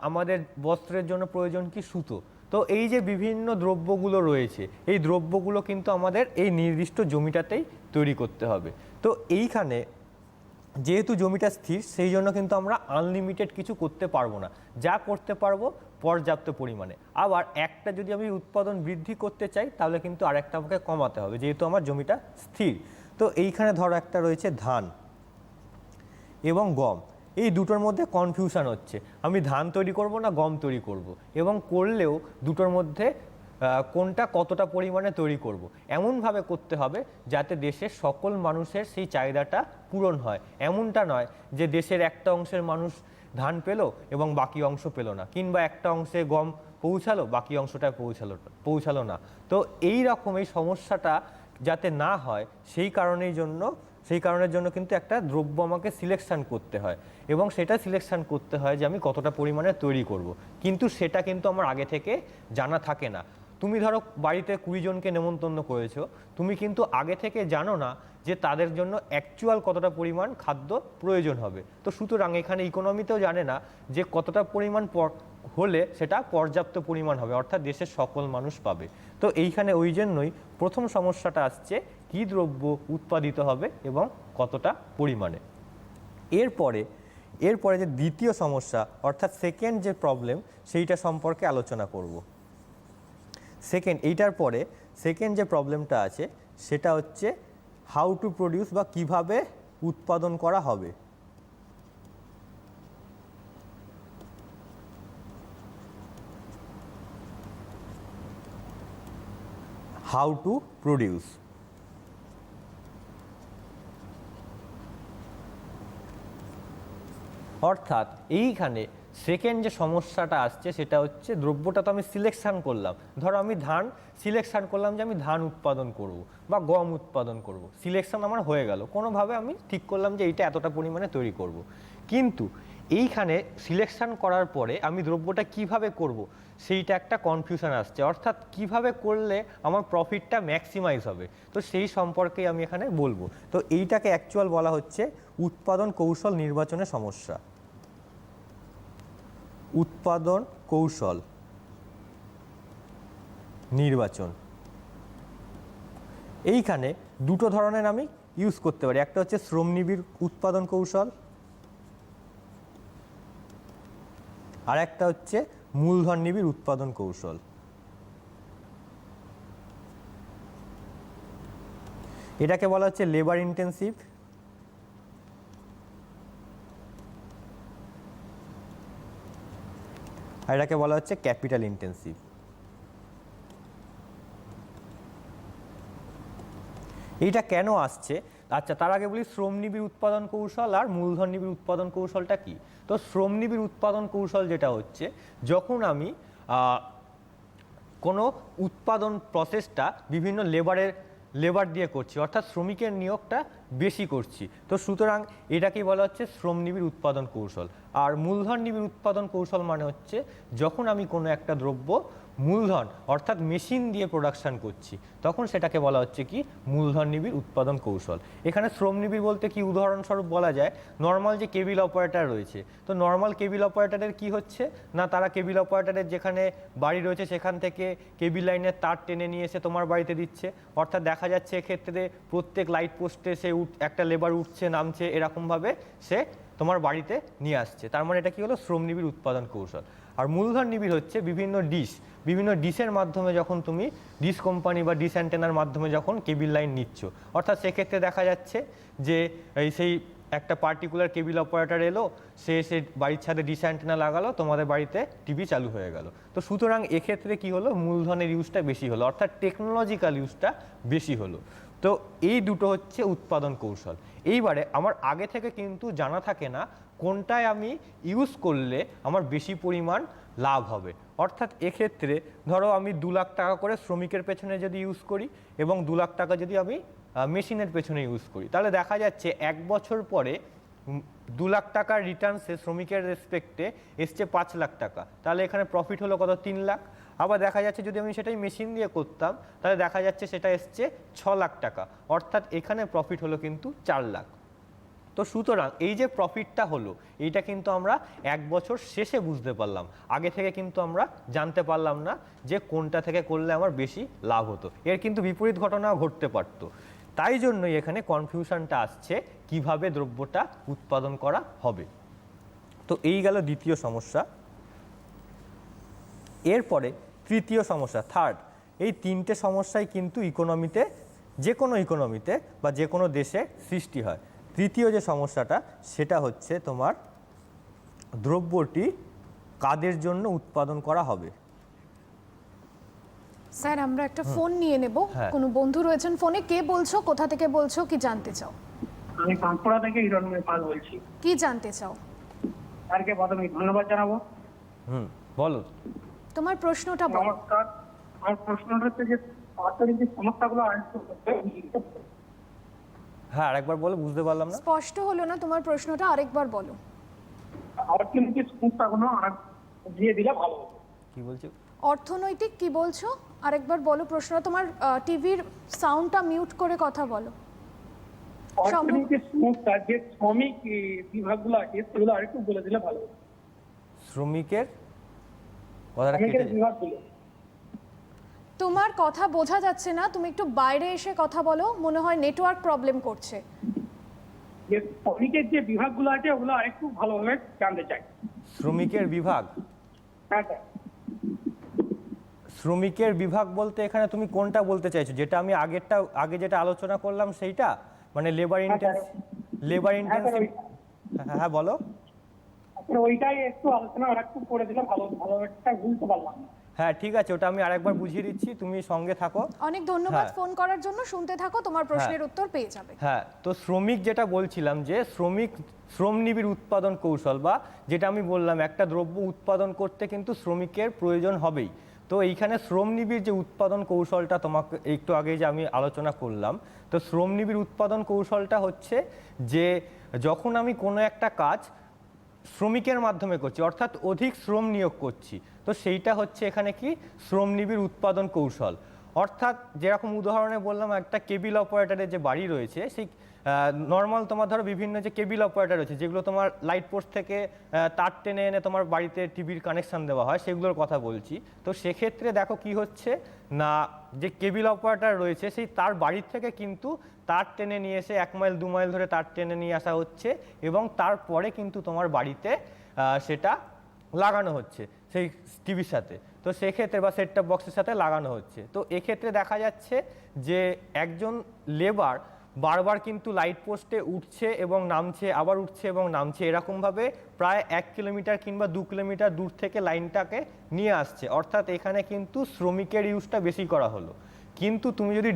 আমাদের বস্ত্রের জন্য প্রয়োজন কি, সুতো। তো এই যে বিভিন্ন দ্রব্যগুলো রয়েছে, এই দ্রব্যগুলো কিন্তু আমাদের এই নির্দিষ্ট জমিটাতেই তৈরি করতে হবে। তো এইখানে যেহেতু জমিটা স্থির, সেই জন্য কিন্তু আমরা আনলিমিটেড কিছু করতে পারবো না, যা করতে পারবো পর্যাপ্ত পরিমাণে। আবার একটা যদি আমি উৎপাদন বৃদ্ধি করতে চাই, তাহলে কিন্তু আরেকটা আমাকে কমাতে হবে, যেহেতু আমার জমিটা স্থির। তো এইখানে ধরো একটা রয়েছে ধান এবং গম, এই দুটোর মধ্যে কনফিউশন হচ্ছে, আমি ধান তৈরি করব না গম তৈরি করব, এবং করলেও দুটোর মধ্যে কোনটা কতটা পরিমাণে তৈরি করব, এমনভাবে করতে হবে যাতে দেশের সকল মানুষের সেই চাহিদাটা পূরণ হয়। এমনটা নয় যে দেশের একটা অংশের মানুষ ধান পেলো এবং বাকি অংশ পেলো না, কিংবা একটা অংশে গম পৌঁছালো বাকি অংশটা পৌঁছালো না। তো এই রকম এই সমস্যাটা যাতে না হয় সেই কারণের জন্য কিন্তু একটা দ্রব্য আমাকে সিলেকশন করতে হয়, এবং সেটা সিলেকশন করতে হয় যে আমি কতটা পরিমাণে তৈরি করব। কিন্তু সেটা কিন্তু আমার আগে থেকে জানা থাকে না। তুমি ধরো বাড়িতে 20 জনকে নেমন্তন্ন করেছো, তুমি কিন্তু আগে থেকে জানো না যে তাদের জন্য অ্যাকচুয়াল কতটা পরিমাণ খাদ্য প্রয়োজন হবে। তো সুতরাং এখানে ইকোনমিতেও জানে না যে কতটা পরিমাণ হলে সেটা পর্যাপ্ত পরিমাণ হবে, অর্থাৎ দেশের সকল মানুষ পাবে। তো এইখানে ওই জন্যই প্রথম সমস্যাটা আসছে কী দ্রব্য উৎপাদিত হবে এবং কতটা পরিমাণে। এরপরে এরপরে যে দ্বিতীয় সমস্যা অর্থাৎ সেকেন্ড যে প্রবলেম সেইটা সম্পর্কে আলোচনা করব। এইটার পরে সেকেন্ড যে প্রবলেমটা আছে সেটা হচ্ছে হাউ টু প্রডিউস বা কিভাবে উৎপাদন করা হবে। How to produce. অর্থাৎ এইখানে সেকেন্ড যে সমস্যাটা আসছে সেটা হচ্ছে দ্রব্যটা তো আমি সিলেকশন করলাম, ধরো আমি ধান সিলেকশন করলাম যে আমি ধান উৎপাদন করব বা গম উৎপাদন করব, সিলেকশন আমার হয়ে গেল, কোনোভাবে আমি ঠিক করলাম যে এইটা এতটা পরিমাণে তৈরি করব। কিন্তু এইখানে সিলেকশন করার পরে আমি দ্রব্যটা কিভাবে করব সেইটা একটা কনফিউশন আসছে, অর্থাৎ কিভাবে করলে আমার প্রফিটটা ম্যাক্সিমাইজ হবে, তো সেই সম্পর্কে আমি এখানে বলবো। তো এইটাকে অ্যাকচুয়াল বলা হচ্ছে উৎপাদন কৌশল নির্বাচনের সমস্যা। উৎপাদন কৌশল নির্বাচন। এইখানে দুটো ধরনের আমি ইউজ করতে পারি, একটা হচ্ছে শ্রমনিবিড় উৎপাদন কৌশল, আর একটা হচ্ছে মূলধন নিবিড় উৎপাদন কৌশল। এটাকে বলা হচ্ছে লেবার ইন্টেন্সিভ, আর এটাকে বলা হচ্ছে ক্যাপিটাল ইন্টেন্সিভ। এইটা কেন আসছে, আচ্ছা তার আগে বলি শ্রমনিবিড় উৎপাদন কৌশল আর মূলধন নিবিড় উৎপাদন কৌশলটা কি। তো শ্রমনিবিড় উৎপাদন কৌশল যেটা হচ্ছে, যখন আমি কোনো উৎপাদন প্রসেসটা বিভিন্ন লেবার দিয়ে করছি, অর্থাৎ শ্রমিকের নিয়োগটা বেশি করছি, তো সুতরাং এটাকেই বলা হচ্ছে শ্রমনিবিড় উৎপাদন কৌশল। আর মূলধন নিবিড় উৎপাদন কৌশল মানে হচ্ছে যখন আমি কোনো একটা দ্রব্য মূলধন অর্থাৎ মেশিন দিয়ে প্রোডাকশন করছি, তখন সেটাকে বলা হচ্ছে কি মূলধন নিবিড় উৎপাদন কৌশল। এখানে শ্রমনিবিড় বলতে কি উদাহরণস্বরূপ বলা যায়, নর্মাল যে কেবিল অপারেটর রয়েছে, তো নর্মাল কেবিল অপারেটরের কি হচ্ছে না, তারা কেবিল অপারেটরের যেখানে বাড়ি রয়েছে সেখান থেকে কেবিল লাইনের তার টেনে নিয়ে এসে তোমার বাড়িতে দিচ্ছে, অর্থাৎ দেখা যাচ্ছে এক্ষেত্রে প্রত্যেক লাইট পোস্টে সে একটা লেবার উঠছে নামছে, এরকমভাবে সে তোমার বাড়িতে নিয়ে আসছে, তার মানে এটা কি হলো শ্রমনিবিড় উৎপাদন কৌশল। আর মূলধন নিবিড় হচ্ছে বিভিন্ন ডিশের মাধ্যমে যখন তুমি ডিশ কোম্পানি বা ডিশ অ্যান্টেনার মাধ্যমে যখন কেবিল লাইন নিচ্ছ, অর্থাৎ সেক্ষেত্রে দেখা যাচ্ছে যে সেই একটা পার্টিকুলার কেবিল অপারেটর এলো, সে বাড়ির ছাদে ডিশ অ্যান্টেনা লাগালো, তোমাদের বাড়িতে টিভি চালু হয়ে গেল। তো সুতরাং এক্ষেত্রে কি হলো, মূলধনের ইউজটা বেশি হলো, অর্থাৎ টেকনোলজিক্যাল ইউজটা বেশি হলো। তো এই দুটো হচ্ছে উৎপাদন কৌশল। এইবারে আমার আগে থেকে কিন্তু জানা থাকে না কোনটায় আমি ইউজ করলে আমার বেশি পরিমাণ লাভ হবে। অর্থাৎ এক্ষেত্রে ধরো আমি 2 লাখ টাকা করে শ্রমিকের পেছনে যদি ইউজ করি এবং 2 লাখ টাকা যদি আমি মেশিনের পেছনে ইউজ করি, তাহলে দেখা যাচ্ছে 1 বছর পরে 2 লাখ টাকার রিটার্নসে শ্রমিকের রেসপেক্টে এসছে 5 লাখ টাকা, তাহলে এখানে প্রফিট হলো কত, 3 লাখ। আবার দেখা যাচ্ছে যদি আমি সেটাই মেশিন দিয়ে করতাম, তাহলে দেখা যাচ্ছে সেটা এসছে 6 লাখ টাকা, অর্থাৎ এখানে প্রফিট হলো কিন্তু 4 লাখ। তো সুতরাং এই যে প্রফিটটা হলো, এইটা কিন্তু আমরা 1 বছর শেষে বুঝতে পারলাম, আগে থেকে কিন্তু আমরা জানতে পারলাম না যে কোনটা থেকে করলে আমার বেশি লাভ হতো। এর কিন্তু বিপরীত ঘটনাও ঘটতে পারতো। তাই জন্যই এখানে কনফিউশনটা আসছে কিভাবে দ্রব্যটা উৎপাদন করা হবে। তো এই গেল দ্বিতীয় সমস্যা। এরপরে তৃতীয় সমস্যা, থার্ড। এই 3টে সমস্যাই কিন্তু ইকোনমিতে, যে কোনো ইকোনমিতে বা যে কোনো দেশে সৃষ্টি হয়। তৃতীয় যে সমস্যাটা সেটা হচ্ছে তোমার দ্রব্যটি কাদের জন্য উৎপাদন করা হবে। স্যার আমরা একটা ফোন নিয়ে নেব। হ্যাঁ। কোনো বন্ধু রয়েছেন ফোনে, কে বলছো, কোথা থেকে বলছো, কি জানতে চাও? আমি কানপুরা থেকে হিরণময় পাল বলছি। কি জানতে চাও? স্যারকে প্রথমে ধন্যবাদ জানাবো। বলো তোমার প্রশ্নটা বলো। নমস্কার। আমার প্রশ্নটা হচ্ছে যে অর্থনৈতিক সমস্যাগুলো আরেকটু হ্যাঁ আরেকবার বলো, বুঝতে পারলাম না। স্পষ্ট হলো না তোমার প্রশ্নটা, আরেকবার বলো। অর্থনৈতিক সমস্যাগুলো আর দিয়ে দিলে ভালো হবে। কি বলছো? অর্থনৈতিক কি বলছো? আরেকবার বলো প্রশ্নটা। তোমার টিভির সাউন্ডটা মিউট করে কথা বলো। অর্থনৈতিক সমস্যা যে শ্রমিক বিভাগগুলো আছে সেগুলো আরেকটু বলে দিলে ভালো হবে। শ্রমিকের কথাটা শ্রমিকের কেটে বিভাগগুলো। তোমার কথা বোঝা যাচ্ছে না, তুমি একটু বাইরে এসে কথা বলো, মনে হয় নেটওয়ার্ক প্রবলেম করছে। যে শ্রমিকের যে বিভাগগুলো আছে ওগুলো আরেকটু ভালোভাবে জানতে চাই। শ্রমিকের বিভাগ, হ্যাঁ স্যার। শ্রমিকের বিভাগ বলতে এখানে তুমি কোনটা বলতে চাইছো? যেটা আমি আগে যেটা আলোচনা করলাম সেইটা, মানে লেবার ইন্টেন্সিভ। হ্যাঁ বলো। ওইটাই একটু আলোচনা আরেকটু করে দিলে ভালো একটা বুঝতে পারলাম। হ্যাঁ ঠিক আছে, ওটা আমি আরেকবার বুঝিয়ে দিচ্ছি, তুমি সঙ্গে থাকো। অনেক ধন্যবাদ হ্যাঁ। ফোন করার জন্য, শুনতে থাকো, তোমার প্রশ্নের উত্তর পেয়ে যাবে। হ্যাঁ, তো শ্রমিক যেটা বলছিলাম যে শ্রমনিবিড় উৎপাদন কৌশল, বা যেটা আমি বললাম একটা দ্রব্য উৎপাদন করতে কিন্তু শ্রমিকের প্রয়োজন হবেই। তো এইখানে শ্রমনিবিড় যে উৎপাদন কৌশলটা তোমাকে একটু আগে যে আমি আলোচনা করলাম, তো শ্রমনিবিড় উৎপাদন কৌশলটা হচ্ছে যে যখন আমি কোনো একটা কাজ শ্রমিকের মাধ্যমে করছি, অর্থাৎ অধিক শ্রম নিয়োগ করছি, তো সেইটা হচ্ছে এখানে কি শ্রমনিবিড় উৎপাদন কৌশল। অর্থাৎ যেরকম উদাহরণে বললাম, একটা কেবিল অপারেটরের যে বাড়ি রয়েছে, সেই নর্মাল তোমার ধরো বিভিন্ন যে কেবিল অপারেটর রয়েছে, যেগুলো তোমার লাইট পোস্ট থেকে তার টেনে এনে তোমার বাড়িতে টিভির কানেকশান দেওয়া হয়, সেগুলোর কথা বলছি। তো সেক্ষেত্রে দেখো কি হচ্ছে না, যে কেবিল অপারেটর রয়েছে সেই তার বাড়ির থেকে কিন্তু তার টেনে নিয়ে এসে 1 মাইল 2 মাইল ধরে তার টেনে নিয়ে আসা হচ্ছে, এবং তারপরে কিন্তু তোমার বাড়িতে সেটা লাগানো হচ্ছে সেই টিভির সাথে। তো সেক্ষেত্রে বা সেট টপ বক্সের সাথে লাগানো হচ্ছে। তো এক্ষেত্রে দেখা যাচ্ছে যে একজন লেবার বারবার কিন্তু লাইট পোস্টে উঠছে এবং নামছে, আবার উঠছে এবং নামছে, এরকমভাবে প্রায় 1 কিলোমিটার কিংবা 2 কিলোমিটার দূর থেকে লাইনটাকে নিয়ে আসছে। অর্থাৎ এখানে কিন্তু শ্রমিকের ইউজটা বেশি করা হলো। কিন্তু তুমি যদি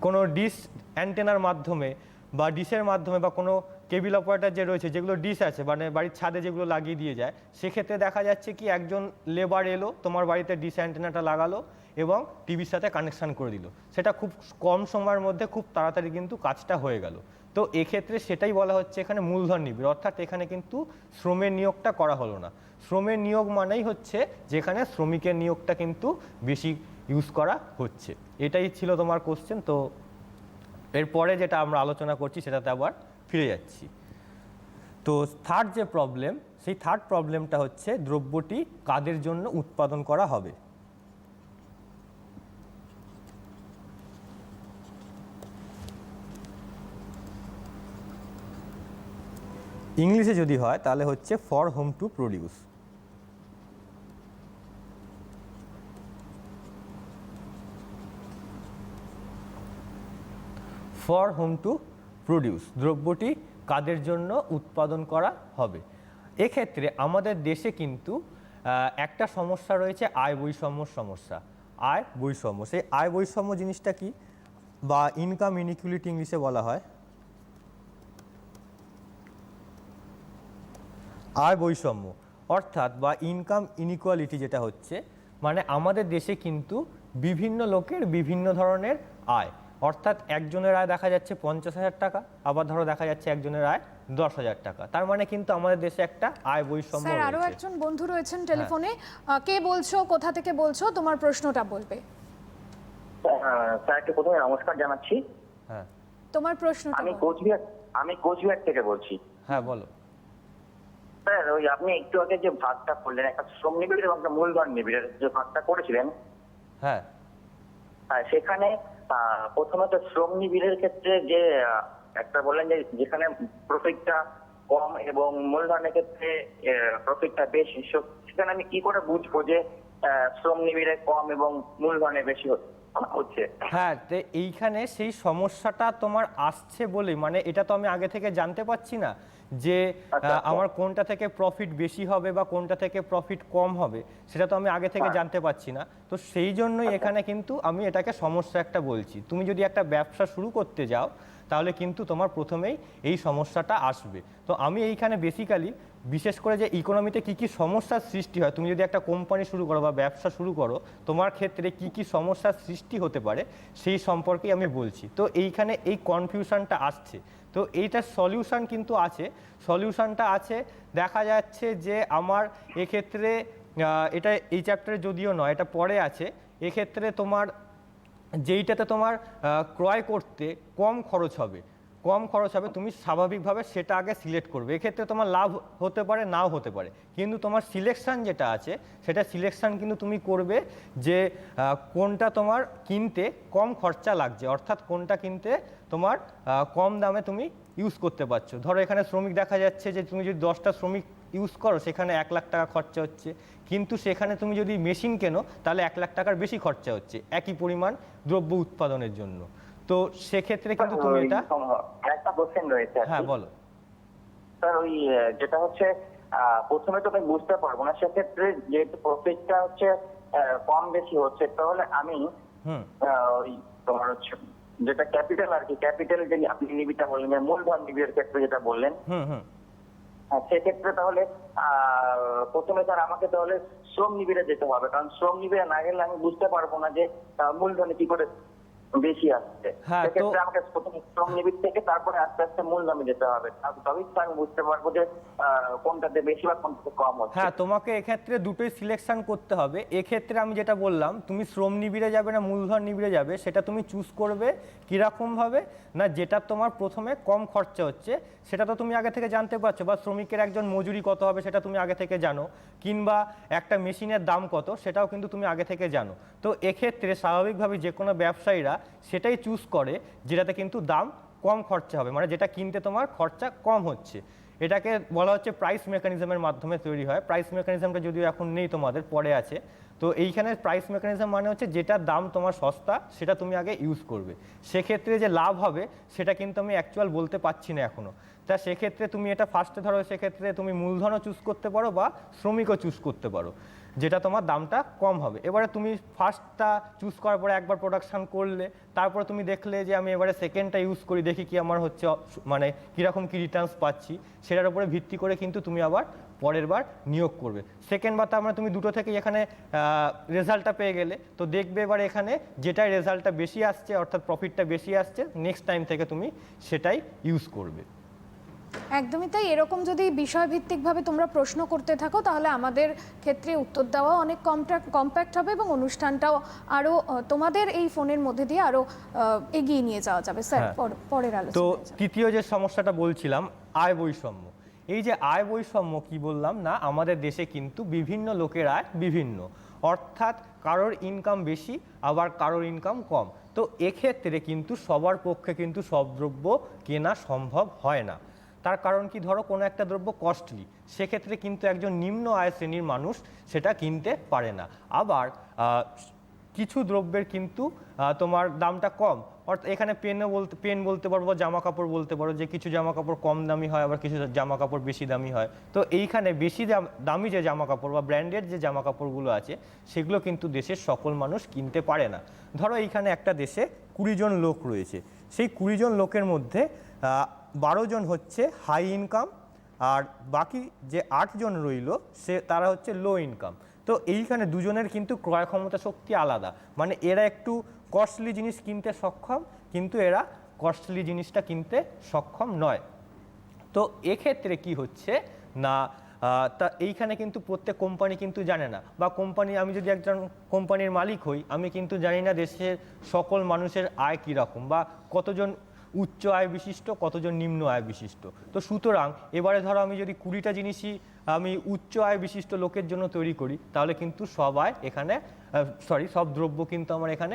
কোনো ডিশ অ্যান্টেনার মাধ্যমে বা ডিশের মাধ্যমে বা কোনো কেবিল অপারেটর যে রয়েছে, যেগুলো ডিশ আছে মানে বাড়ির ছাদে যেগুলো লাগিয়ে দিয়ে যায়, সেক্ষেত্রে দেখা যাচ্ছে কি একজন লেবার এলো, তোমার বাড়িতে ডিশ অ্যান্টেনাটা লাগালো এবং টিভির সাথে কানেকশান করে দিল। সেটা খুব কম সময়ের মধ্যে খুব তাড়াতাড়ি কিন্তু কাজটা হয়ে গেল। তো এক্ষেত্রে সেটাই বলা হচ্ছে এখানে মূলধন নিবিড়, অর্থাৎ এখানে কিন্তু শ্রমের নিয়োগটা করা হলো না। শ্রমের নিয়োগ মানেই হচ্ছে যেখানে শ্রমিকের নিয়োগটা কিন্তু বেশি ইউজ করা হচ্ছে। এটাই ছিল তোমার কোশ্চেন। তো এরপরে যেটা আমরা আলোচনা করছি সেটাতে আবার ফিরে যাচ্ছি। তো থার্ড যে প্রবলেম, সেই থার্ড প্রবলেমটা হচ্ছে দ্রব্যটি কাদের জন্য উৎপাদন করা হবে। ইংলিশে যদি হয় তাহলে হচ্ছে for home to produce. For home to produce, দ্রব্যটি কাদের জন্য উৎপাদন করা হবে। এক্ষেত্রে আমাদের দেশে কিন্তু একটা সমস্যা রয়েছে, আয় বৈষম্যর সমস্যা। আয় বৈষম্য, সেই আয় বৈষম্য জিনিসটা কি, বা ইনকাম ইনইকুয়ালিটি ইংলিশে বলা হয়। আয় বৈষম্য অর্থাৎ বা ইনকাম ইনইকুয়ালিটি যেটা হচ্ছে, মানে আমাদের দেশে কিন্তু বিভিন্ন লোকের বিভিন্ন ধরনের আয়। অর্থাৎ একজনের আয় দেখা যাচ্ছে 50,000 টাকা, আবার ধরো দেখা যাচ্ছে একজনের আয় 10,000 টাকা। তার মানে কিন্তু আমাদের দেশে একটা আয় বৈষম্য স্যার, আরো রয়েছে। একজন বন্ধু রয়েছেন টেলিফোনে। কে বলছো, কোথা থেকে বলছো, তোমার প্রশ্নটা বলবে। স্যার, একটু প্রথমে নমস্কার জানাচ্ছি। হ্যাঁ, তোমার প্রশ্নটা আমি বলো। কোচবিহার থেকে বলছি। হ্যাঁ বলো। স্যার, ওই আপনি একটু আগে যে ভাগটা করলেন, একটা শ্রম নিবিড় এবং একটা মূলধন নিবিড়ের যে ভাগটা করেছিলেন, হ্যাঁ, সেখানে প্রথমত শ্রম নিবিড়ের ক্ষেত্রে যে একটা বললেন যে যেখানে প্রফিটটা কম এবং মূলধনের ক্ষেত্রে প্রফিটটা বেশি, সেখানে আমি কি করে বুঝবো যে শ্রম নিবিড়ে কম এবং মূলধনে বেশি হচ্ছে? হ্যাঁ, তো এইখানে সেই সমস্যাটা তোমার আসছে বলে, মানে এটা তো আমি আগে থেকে জানতে পারছি না যে আমার কোনটা থেকে প্রফিট বেশি হবে বা কোনটা থেকে প্রফিট কম হবে, সেটা তো আমি আগে থেকে জানতে পারছি না। তো সেই জন্যই এখানে কিন্তু আমি এটাকে সমস্যা একটা বলছি। তুমি যদি একটা ব্যবসা শুরু করতে যাও তাহলে কিন্তু তোমার প্রথমেই এই সমস্যাটা আসবে। তো আমি এইখানে বেসিক্যালি বিশেষ করে যে ইকোনমিতে কী কী সমস্যার সৃষ্টি হয়, তুমি যদি একটা কোম্পানি শুরু করো বা ব্যবসা শুরু করো, তোমার ক্ষেত্রে কী কী সমস্যার সৃষ্টি হতে পারে সেই সম্পর্কেই আমি বলছি। তো এইখানে এই কনফিউশনটা আসছে, তো এইটার সলিউশন কিন্তু আছে। সলিউশনটা আছে, দেখা যাচ্ছে যে আমার এক্ষেত্রে এটা এই চ্যাপ্টারে যদিও নয়, এটা পরে আছে। এক্ষেত্রে তোমার যেইটাতে তোমার ক্রয় করতে কম খরচ হবে, কম খরচ হবে তুমি স্বাভাবিকভাবে সেটা আগে সিলেক্ট করবে। এক্ষেত্রে তোমার লাভ হতে পারে, নাও হতে পারে, কিন্তু তোমার সিলেকশান যেটা আছে সেটা সিলেকশান কিন্তু তুমি করবে যে কোনটা তোমার কিনতে কম খরচা লাগছে, অর্থাৎ কোনটা কিনতে তোমার কম দামে তুমি ইউজ করতে পারছো। ধরো এখানে শ্রমিক দেখা যাচ্ছে যে তুমি যদি 10টা শ্রমিক ইউজ করো সেখানে 1 লাখ টাকা খরচা হচ্ছে, কিন্তু সেখানে তুমি যদি মেশিন কেনো তাহলে 1 লাখ টাকার বেশি খরচা হচ্ছে একই পরিমাণ দ্রব্য উৎপাদনের জন্য। তো সেক্ষেত্রে কিন্তু তুমি এটা একটা কোশ্চেন রয়েছে। হ্যাঁ বলো স্যার, ওই যেটা হচ্ছে প্রথমে তো আমি বুঝতে পারবো না, সেক্ষেত্রে যেহেতু প্রফিটটা হচ্ছে কম বেশি হচ্ছে, তাহলে আমি ওই তোমার হচ্ছে যেটা ক্যাপিটাল আর কি, ক্যাপিটাল যে আপনি নিবিটা বললেন, মূলধন নিবিড়ের ক্ষেত্রে যেটা বললেন, সেক্ষেত্রে তাহলে প্রথমে স্যার আমাকে তাহলে শ্রম নিবিড়ে যেতে হবে, কারণ শ্রম নিবিড়ে না গেলে আমি বুঝতে পারবো না যে মূলধনে কি করে বেশি আসছে। সেক্ষেত্রে আমাকে প্রথমে শ্রম নিবিড় থেকে তারপরে আস্তে আস্তে মূলধনে যেতে হবে, তবেই তো আমি বুঝতে পারবো যে কোনটাতে বেশি বা কোনটাতে কম হচ্ছে। হ্যাঁ, তোমাকে এক্ষেত্রে দুটোই সিলেকশন করতে হবে। এক্ষেত্রে আমি যেটা বললাম, তুমি শ্রম নিবিড়ে যাবে না মূলধন নিবিড়ে যাবে, সেটা তুমি চুজ করবে কীরকমভাবে না, যেটা তোমার প্রথমে কম খরচা হচ্ছে সেটা তো তুমি আগে থেকে জানতে পারছো, বা শ্রমিকের একজন মজুরি কত হবে সেটা তুমি আগে থেকে জানো, কিংবা একটা মেশিনের দাম কত সেটাও কিন্তু তুমি আগে থেকে জানো। তো এক্ষেত্রে স্বাভাবিকভাবে যে কোনো ব্যবসায়ীরা সেটাই চুজ করে যেটাতে কিন্তু দাম কম খরচা হবে, মানে যেটা কিনতে তোমার খরচা কম হচ্ছে। এটাকে বলা হচ্ছে প্রাইস মেকানিজমের মাধ্যমে তৈরি হয়। প্রাইস মেকানিজমটা যদিও এখন নেই, তোমাদের পরে আছে। তো এইখানে প্রাইস মেকানিজম মানে হচ্ছে যেটার দাম তোমার সস্তা সেটা তুমি আগে ইউজ করবে। সেক্ষেত্রে যে লাভ হবে সেটা কিন্তু আমি অ্যাকচুয়াল বলতে পারছি না এখনও। তা সেক্ষেত্রে তুমি এটা ফার্স্টে ধরো, সেক্ষেত্রে তুমি মূলধনও চুজ করতে পারো বা শ্রমিকও চুজ করতে পারো, যেটা তোমার দামটা কম হবে। এবারে তুমি ফার্স্টটা চুজ করার পরে একবার প্রোডাকশান করলে, তারপরে তুমি দেখলে যে আমি এবারে সেকেন্ডটা ইউজ করি, দেখি কি আমার হচ্ছে, মানে কীরকম কী রিটার্নস পাচ্ছি, সেটার উপরে ভিত্তি করে কিন্তু তুমি আবার পরের বার নিয়োগ করবে। সেকেন্ড বার তার মানে তুমি দুটো থেকে এখানে রেজাল্টটা পেয়ে গেলে, তো দেখবে এবার এখানে যেটাই রেজাল্টটা বেশি আসছে অর্থাৎ প্রফিটটা বেশি আসছে, নেক্সট টাইম থেকে তুমি সেটাই ইউজ করবে। একদমই তাই। এরকম যদি বিষয়ভিত্তিকভাবে তোমরা প্রশ্ন করতে থাকো তাহলে আমাদের ক্ষেত্রে উত্তর দেওয়া অনেক কম্প্যাক্ট হবে এবং অনুষ্ঠানটাও আরও তোমাদের এই ফোনের মধ্যে দিয়ে আরও এগিয়ে নিয়ে যাওয়া যাবে। স্যার, পরের আলোচনা। তো তৃতীয় যে সমস্যাটা বলছিলাম, আয় বৈষম্য। এই যে আয় বৈষম্য কি বললাম না, আমাদের দেশে কিন্তু বিভিন্ন লোকের আয় বিভিন্ন, অর্থাৎ কারোর ইনকাম বেশি আবার কারোর ইনকাম কম। তো এক্ষেত্রে কিন্তু সবার পক্ষে কিন্তু সব দ্রব্য কেনা সম্ভব হয় না। তার কারণ কি, ধরো কোনো একটা দ্রব্য কস্টলি, সেক্ষেত্রে কিন্তু একজন নিম্ন আয় শ্রেণীর মানুষ সেটা কিনতে পারে না। আবার কিছু দ্রব্যের কিন্তু তোমার দামটা কম, অর্থাৎ এখানে পেন বলতে পারবো, জামা কাপড় বলতে পারো, যে কিছু জামা কাপড় কম দামি হয় আবার কিছু জামা কাপড় বেশি দামি হয়। তো এইখানে বেশি দামি যে জামা কাপড় বা ব্র্যান্ডেড যে জামা কাপড়গুলো আছে সেগুলো কিন্তু দেশের সকল মানুষ কিনতে পারে না। ধরো এইখানে একটা দেশে 20 জন লোক রয়েছে, সেই 20 জন লোকের মধ্যে 12 জন হচ্ছে হাই ইনকাম, আর বাকি যে 8 জন রইল তারা হচ্ছে লো ইনকাম। তো এইখানে দুজনের কিন্তু ক্রয় ক্ষমতা শক্তি আলাদা, মানে এরা একটু কস্টলি জিনিস কিনতে সক্ষম কিন্তু এরা কস্টলি জিনিসটা কিনতে সক্ষম নয়। তো এক্ষেত্রে কি হচ্ছে না, তা এইখানে কিন্তু প্রত্যেক কোম্পানি কিন্তু জানে না, বা কোম্পানি, আমি যদি একজন কোম্পানির মালিক হই আমি কিন্তু জানি না দেশের সকল মানুষের আয় কীরকম, বা কতজন উচ্চ আয় বিশিষ্ট কতজন নিম্ন আয় বিশিষ্ট। তো সুতরাং এবারে ধরো আমি যদি 20টা জিনিসই আমি উচ্চ আয় বিশিষ্ট লোকের জন্য তৈরি করি, তাহলে কিন্তু সব আয় এখানে সব দ্রব্য কিন্তু আমার এখানে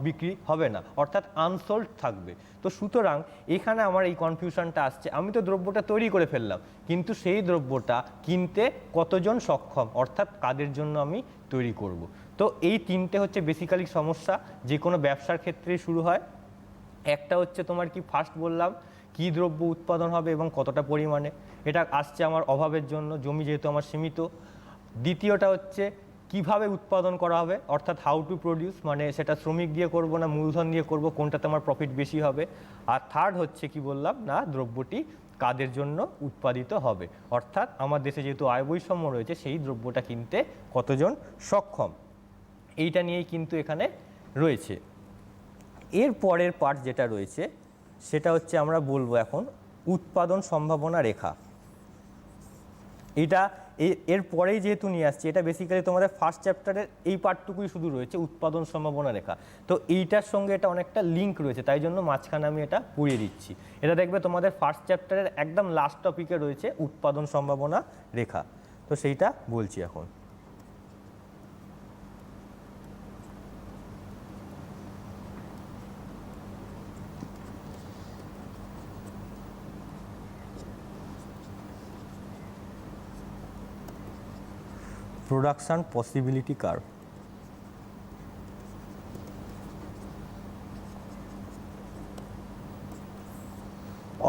বিক্রি হবে না, অর্থাৎ আনসোল্ড থাকবে। তো সুতরাং এখানে আমার এই কনফিউশনটা আসছে, আমি তো দ্রব্যটা তৈরি করে ফেললাম কিন্তু সেই দ্রব্যটা কিনতে কতজন সক্ষম, অর্থাৎ কাদের জন্য আমি তৈরি করব। তো এই তিনটে হচ্ছে বেসিক্যালি সমস্যা যে কোনো ব্যবসার ক্ষেত্রেই শুরু হয়। একটা হচ্ছে তোমার কি ফার্স্ট বললাম কি দ্রব্য উৎপাদন হবে এবং কতটা পরিমাণে, এটা আসছে আমার অভাবের জন্য, জমি যেহেতু আমার সীমিত। দ্বিতীয়টা হচ্ছে কিভাবে উৎপাদন করা হবে, অর্থাৎ হাউ টু প্রডিউস, মানে সেটা শ্রমিক দিয়ে করব না মূলধন দিয়ে করব, কোনটাতে আমার প্রফিট বেশি হবে। আর থার্ড হচ্ছে কি বললাম না, দ্রব্যটি কাদের জন্য উৎপাদিত হবে, অর্থাৎ আমার দেশে যেহেতু আয় বৈষম্য রয়েছে সেই দ্রব্যটা কিনতে কতজন সক্ষম, এইটা নিয়েই কিন্তু এখানে রয়েছে। এর পরের পার্ট যেটা রয়েছে সেটা হচ্ছে আমরা বলবো এখন উৎপাদন সম্ভাবনা রেখা। এটা এর পরেই যেহেতু নিয়ে আসছি, এটা বেসিক্যালি তোমাদের ফার্স্ট চ্যাপ্টারের এই পার্টটুকুই শুধু রয়েছে, উৎপাদন সম্ভাবনা রেখা। তো এইটার সঙ্গে এটা অনেকটা লিঙ্ক রয়েছে, তাই জন্য মাঝখানে আমি এটা পড়িয়ে দিচ্ছি। এটা দেখবে তোমাদের ফার্স্ট চ্যাপ্টারের একদম লাস্ট টপিকে রয়েছে উৎপাদন সম্ভাবনা রেখা। তো সেইটা বলছি এখন। Production possibility curve.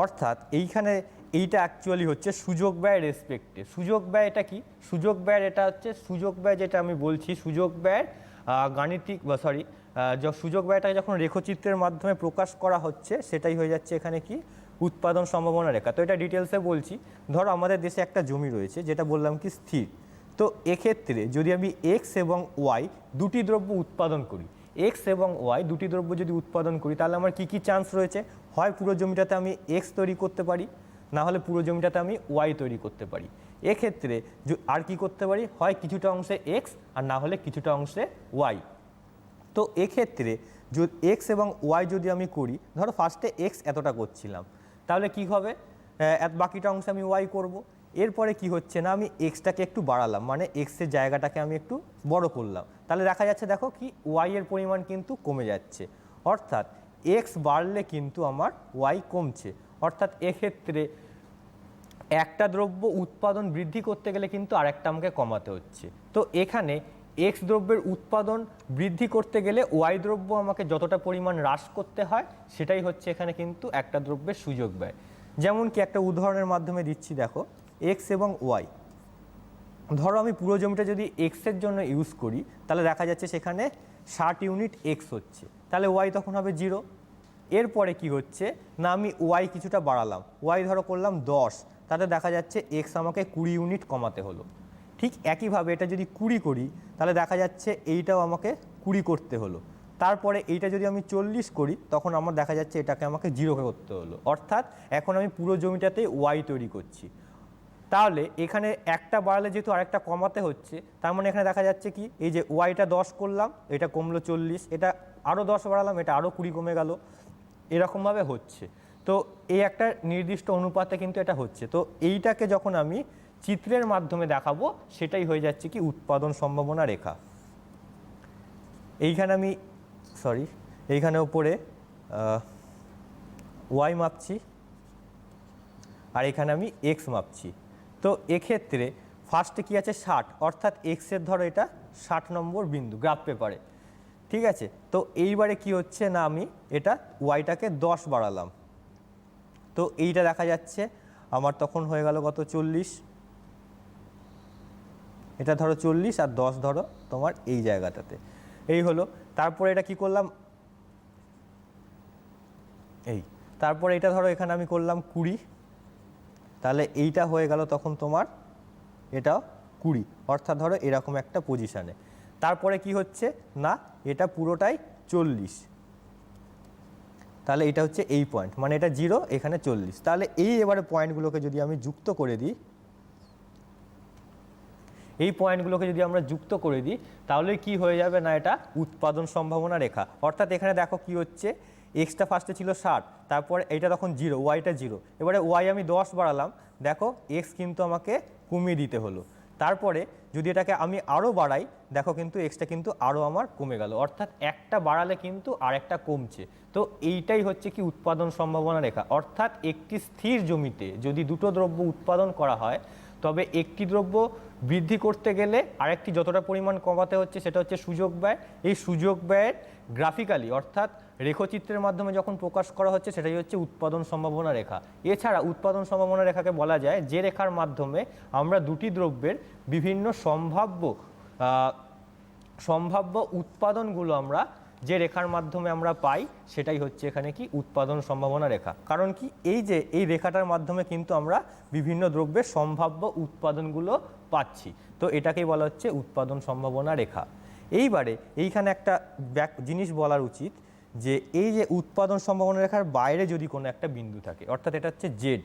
অর্থাৎ এইখানে এইটা অ্যাকচুয়ালি হচ্ছে সুযোগ ব্যয় রেসপেক্টে। সুযোগ ব্যয় এটা কি? সুযোগ ব্যয় এটা হচ্ছে সুযোগ ব্যয়, যেটা আমি বলছি সুযোগ ব্যয় গাণিতিক বা সুযোগ ব্যয়টাকে যখন রেখচিত্রের মাধ্যমে প্রকাশ করা হচ্ছে সেটাই হয়ে যাচ্ছে এখানে কি উৎপাদন সম্ভাবনা রেখা। তো এটা ডিটেলসে বলছি। ধরো আমাদের দেশে একটা জমি রয়েছে, যেটা বললাম কি স্থির। তো এক্ষেত্রে যদি আমি এক্স এবং ওয়াই দুটি দ্রব্য উৎপাদন করি, এক্স এবং ওয়াই দুটি দ্রব্য যদি উৎপাদন করি, তাহলে আমার কি কি চান্স রয়েছে? হয় পুরো জমিটাতে আমি এক্স তৈরি করতে পারি, না হলে পুরো জমিটাতে আমি ওয়াই তৈরি করতে পারি। এক্ষেত্রে আর কি করতে পারি? হয় কিছুটা অংশে এক্স আর না হলে কিছুটা অংশে ওয়াই। তো এক্ষেত্রে যদি এক্স এবং ওয়াই যদি আমি করি, ধরো ফার্স্টে এক্স এতটা করছিলাম, তাহলে কি হবে? বাকিটা অংশে আমি ওয়াই করব। এরপরে কি হচ্ছে না, আমি এক্সটাকে একটু বাড়ালাম, মানে এক্সের জায়গাটাকে আমি একটু বড় করলাম, তাহলে দেখা যাচ্ছে দেখো কি ওয়াই এর পরিমাণ কিন্তু কমে যাচ্ছে। অর্থাৎ এক্স বাড়লে কিন্তু আমার ওয়াই কমছে। অর্থাৎ এক্ষেত্রে একটা দ্রব্য উৎপাদন বৃদ্ধি করতে গেলে কিন্তু আরেকটা আমাকে কমাতে হচ্ছে। তো এখানে এক্স দ্রব্যের উৎপাদন বৃদ্ধি করতে গেলে ওয়াই দ্রব্য আমাকে যতটা পরিমাণ হ্রাস করতে হয়, সেটাই হচ্ছে এখানে কিন্তু একটা দ্রব্যের সুযোগ ব্যয়। যেমন কি একটা উদাহরণের মাধ্যমে দিচ্ছি, দেখো এক্স এবং ওয়াই। ধরো আমি পুরো জমিটা যদি এক্সের জন্য ইউজ করি, তাহলে দেখা যাচ্ছে সেখানে 60 ইউনিট এক্স হচ্ছে, তাহলে ওয়াই তখন হবে 0। এরপরে কি হচ্ছে না, আমি ওয়াই কিছুটা বাড়ালাম, ওয়াই ধরো করলাম 10, তাতে দেখা যাচ্ছে এক্স আমাকে 20 ইউনিট কমাতে হলো। ঠিক একইভাবে এটা যদি 20 করি, তাহলে দেখা যাচ্ছে এইটাও আমাকে 20 করতে হলো। তারপরে এইটা যদি আমি 40 করি, তখন আমার দেখা যাচ্ছে এটাকে আমাকে 0 করতে হলো। অর্থাৎ এখন আমি পুরো জমিটাতে ওয়াই তৈরি করছি। তাহলে এখানে একটা বাড়ালে যেহেতু আরেকটা কমাতে হচ্ছে, তার মানে এখানে দেখা যাচ্ছে কি এই যে ওয়াইটা 10 করলাম, এটা কমলো 40, এটা আরও 10 বাড়ালাম, এটা আরও 20 কমে গেল, এরকমভাবে হচ্ছে। তো এই একটা নির্দিষ্ট অনুপাতে কিন্তু এটা হচ্ছে। তো এইটাকে যখন আমি চিত্রের মাধ্যমে দেখাবো, সেটাই হয়ে যাচ্ছে কি উৎপাদন সম্ভাবনা রেখা। এইখানে আমি এইখানে ওপরে ওয়াই মাপছি আর এখানে আমি এক্স মাপছি। তো এক্ষেত্রে ফার্স্টে কি আছে 60, অর্থাৎ এক্সের ধরো এটা 60 নম্বর বিন্দু গ্রাফ পেপারে, ঠিক আছে। তো এইবারে কি হচ্ছে না, আমি এটা ওয়াইটাকে 10 বাড়ালাম, তো এইটা দেখা যাচ্ছে আমার তখন হয়ে গেল কত 40, এটা ধরো 40 আর 10 ধরো তোমার এই জায়গাটাতে, এই হলো। তারপরে এটা কি করলাম, তারপরে এটা ধরো এখানে আমি করলাম 20, তাহলে এইটা হয়ে গেল তখন তোমার এটা 20, অর্থাৎ ধরো এরকম একটা পজিশানে। তারপরে কি হচ্ছে না, এটা পুরোটাই 40, তাহলে এটা হচ্ছে এই পয়েন্ট, মানে এটা 0, এখানে 40। তাহলে এবারে পয়েন্টগুলোকে যদি আমি যুক্ত করে দিই, এই পয়েন্টগুলোকে যদি আমরা যুক্ত করে দিই, তাহলে কি হয়ে যাবে না, এটা উৎপাদন সম্ভাবনা রেখা। অর্থাৎ এখানে দেখো কি হচ্ছে, এক্সটা ফার্স্টে ছিল 60, তারপর এইটা তখন 0, ওয়াইটা 0, এবারে ওয়াই আমি 10 বাড়ালাম, দেখো এক্স কিন্তু আমাকে কমিয়ে দিতে হলো। তারপরে যদি এটাকে আমি আরও বাড়াই, দেখো কিন্তু এক্সটা কিন্তু আরও আমার কমে গেল। অর্থাৎ একটা বাড়ালে কিন্তু আরেকটা কমছে। তো এইটাই হচ্ছে কি উৎপাদন সম্ভাবনা রেখা। অর্থাৎ একটি স্থির জমিতে যদি দুটো দ্রব্য উৎপাদন করা হয়, তবে একটি দ্রব্য বৃদ্ধি করতে গেলে আরেকটি যতটা পরিমাণ কমাতে হচ্ছে, সেটা হচ্ছে সুযোগ ব্যয়। এই সুযোগ ব্যয়ের গ্রাফিক্যালি অর্থাৎ রেখচিত্রের মাধ্যমে যখন প্রকাশ করা হচ্ছে, সেটাই হচ্ছে উৎপাদন সম্ভাবনা রেখা। এছাড়া উৎপাদন সম্ভাবনা রেখাকে বলা যায় যে রেখার মাধ্যমে আমরা দুটি দ্রব্যের বিভিন্ন সম্ভাব্য উৎপাদনগুলো আমরা যে রেখার মাধ্যমে আমরা পাই, সেটাই হচ্ছে এখানে কি উৎপাদন সম্ভাবনা রেখা। কারণ কি এই রেখাটার মাধ্যমে কিন্তু আমরা বিভিন্ন দ্রব্যের সম্ভাব্য উৎপাদনগুলো পাচ্ছি। তো এটাকেই বলা হচ্ছে উৎপাদন সম্ভাবনা রেখা। এইবারে এইখানে একটা জিনিস বলার উচিত, যে এই যে উৎপাদন সম্ভাবনা রেখার বাইরে যদি কোনো একটা বিন্দু থাকে, অর্থাৎ এটা হচ্ছে জেড,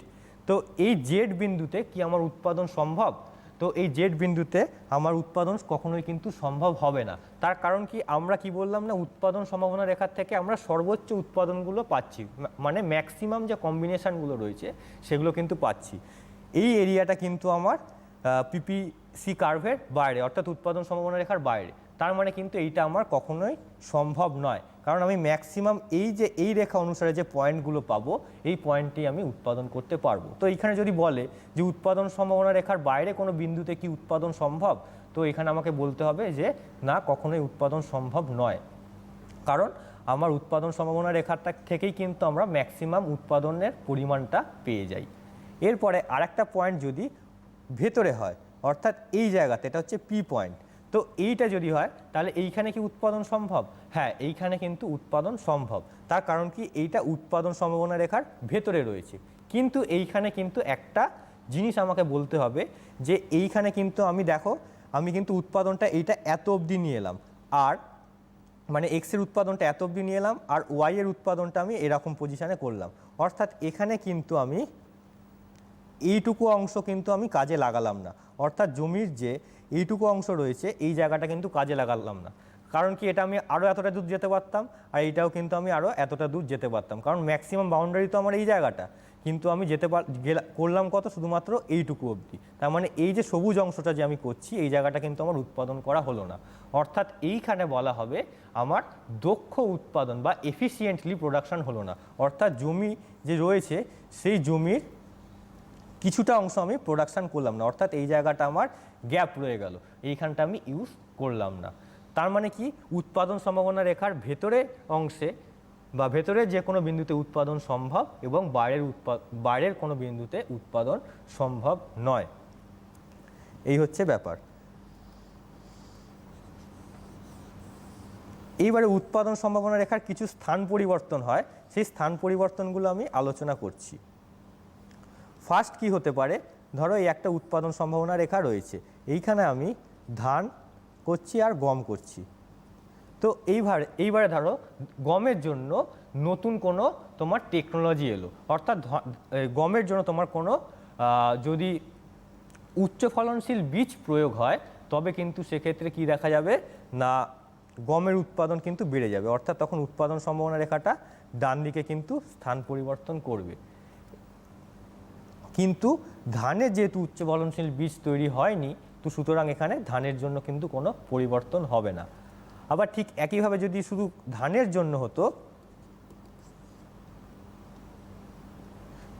তো এই জেড বিন্দুতে কি আমার উৎপাদন সম্ভব? তো এই জেড বিন্দুতে আমার উৎপাদন কখনোই কিন্তু সম্ভব হবে না। তার কারণ কি, আমরা কি বললাম না, উৎপাদন সম্ভাবনা রেখার থেকে আমরা সর্বোচ্চ উৎপাদনগুলো পাচ্ছি, মানে ম্যাক্সিমাম যে কম্বিনেশানগুলো রয়েছে সেগুলো কিন্তু পাচ্ছি। এই এরিয়াটা কিন্তু আমার পিপিসি কার্ভের বাইরে, অর্থাৎ উৎপাদন সম্ভাবনা রেখার বাইরে। তার মানে কিন্তু এইটা আমার কখনোই সম্ভব নয়, কারণ আমি ম্যাক্সিমাম এই রেখা অনুসারে যে পয়েন্টগুলো পাবো এই পয়েন্টেই আমি উৎপাদন করতে পারবো। তো এখানে যদি বলে যে উৎপাদন সম্ভাবনা রেখার বাইরে কোনো বিন্দুতে কি উৎপাদন সম্ভব, তো এখানে আমাকে বলতে হবে যে না, কখনোই উৎপাদন সম্ভব নয়, কারণ আমার উৎপাদন সম্ভাবনা রেখাটা থেকেই কিন্তু আমরা ম্যাক্সিমাম উৎপাদনের পরিমাণটা পেয়ে যাই। এরপরে আরেকটা পয়েন্ট যদি ভেতরে হয়, অর্থাৎ এই জায়গাতে, এটা হচ্ছে পি পয়েন্ট, তো এইটা যদি হয় তাহলে এইখানে কি উৎপাদন সম্ভব? হ্যাঁ, এইখানে কিন্তু উৎপাদন সম্ভব। তার কারণ কি, এইটা উৎপাদন সম্ভাবনা রেখার ভেতরে রয়েছে। কিন্তু এইখানে কিন্তু একটা জিনিস আমাকে বলতে হবে যে এইখানে কিন্তু আমি কিন্তু উৎপাদনটা এইটা এত অবধি নিয়ে এলাম, আর মানে এক্সের উৎপাদনটা এত অবধি নিয়ে এলাম, আর ওয়াইয়ের উৎপাদনটা আমি এরকম পজিশানে করলাম। অর্থাৎ এখানে কিন্তু আমি এইটুকু অংশ কিন্তু আমি কাজে লাগালাম না, অর্থাৎ জমির যে এইটুকু অংশ রয়েছে এই জায়গাটা কিন্তু কাজে লাগালাম না। কারণ কি, এটা আমি আরও এতটা দূর যেতে পারতাম, আর এইটাও কিন্তু আমি আরও এতটা দূর যেতে পারতাম, কারণ ম্যাক্সিমাম বাউন্ডারি তো আমার এই জায়গাটা, কিন্তু আমি করলাম কত, শুধুমাত্র এইটুকু অবধি। তার মানে এই যে সবুজ অংশটা যে আমি করছি এই জায়গাটা কিন্তু আমার উৎপাদন করা হলো না। অর্থাৎ এইখানে বলা হবে আমার দক্ষ উৎপাদন বা এফিসিয়েন্টলি প্রোডাকশন হলো না, অর্থাৎ জমি যে রয়েছে সেই জমির কিছুটা অংশ আমি প্রোডাকশান করলাম না, অর্থাৎ এই জায়গাটা আমার গ্যাপ রয়ে গেল, এইখানটা আমি ইউজ করলাম না। তার মানে কি, উৎপাদন সম্ভাবনা রেখার ভেতরে অংশে বা ভেতরে যে কোনো বিন্দুতে উৎপাদন সম্ভব এবং বাইরের কোনো বিন্দুতে উৎপাদন সম্ভব নয়। এই হচ্ছে ব্যাপার। এইবারে উৎপাদন সম্ভাবনা রেখার কিছু স্থান পরিবর্তন হয়, সেই স্থান পরিবর্তনগুলো আমি আলোচনা করছি। ফার্স্ট কি হতে পারে, ধরো এই একটা উৎপাদন সম্ভাবনা রেখা রয়েছে, এইখানে আমি ধান করছি আর গম করছি। তো এইবারে ধরো গমের জন্য নতুন কোনো তোমার টেকনোলজি এলো, অর্থাৎ গমের জন্য তোমার কোনো যদি উচ্চ ফলনশীল বীজ প্রয়োগ হয় তবে কিন্তু সেক্ষেত্রে কি দেখা যাবে না, গমের উৎপাদন কিন্তু বেড়ে যাবে, অর্থাৎ তখন উৎপাদন সম্ভাবনা রেখাটা ডান দিকে কিন্তু স্থান পরিবর্তন করবে। কিন্তু ধানের যেহেতু উচ্চ ফলনশীল বীজ তৈরি হয়নি, তো সুতরাং এখানে ধানের জন্য কিন্তু কোনো পরিবর্তন হবে না। আবার ঠিক একইভাবে যদি শুধু ধানের জন্য হতো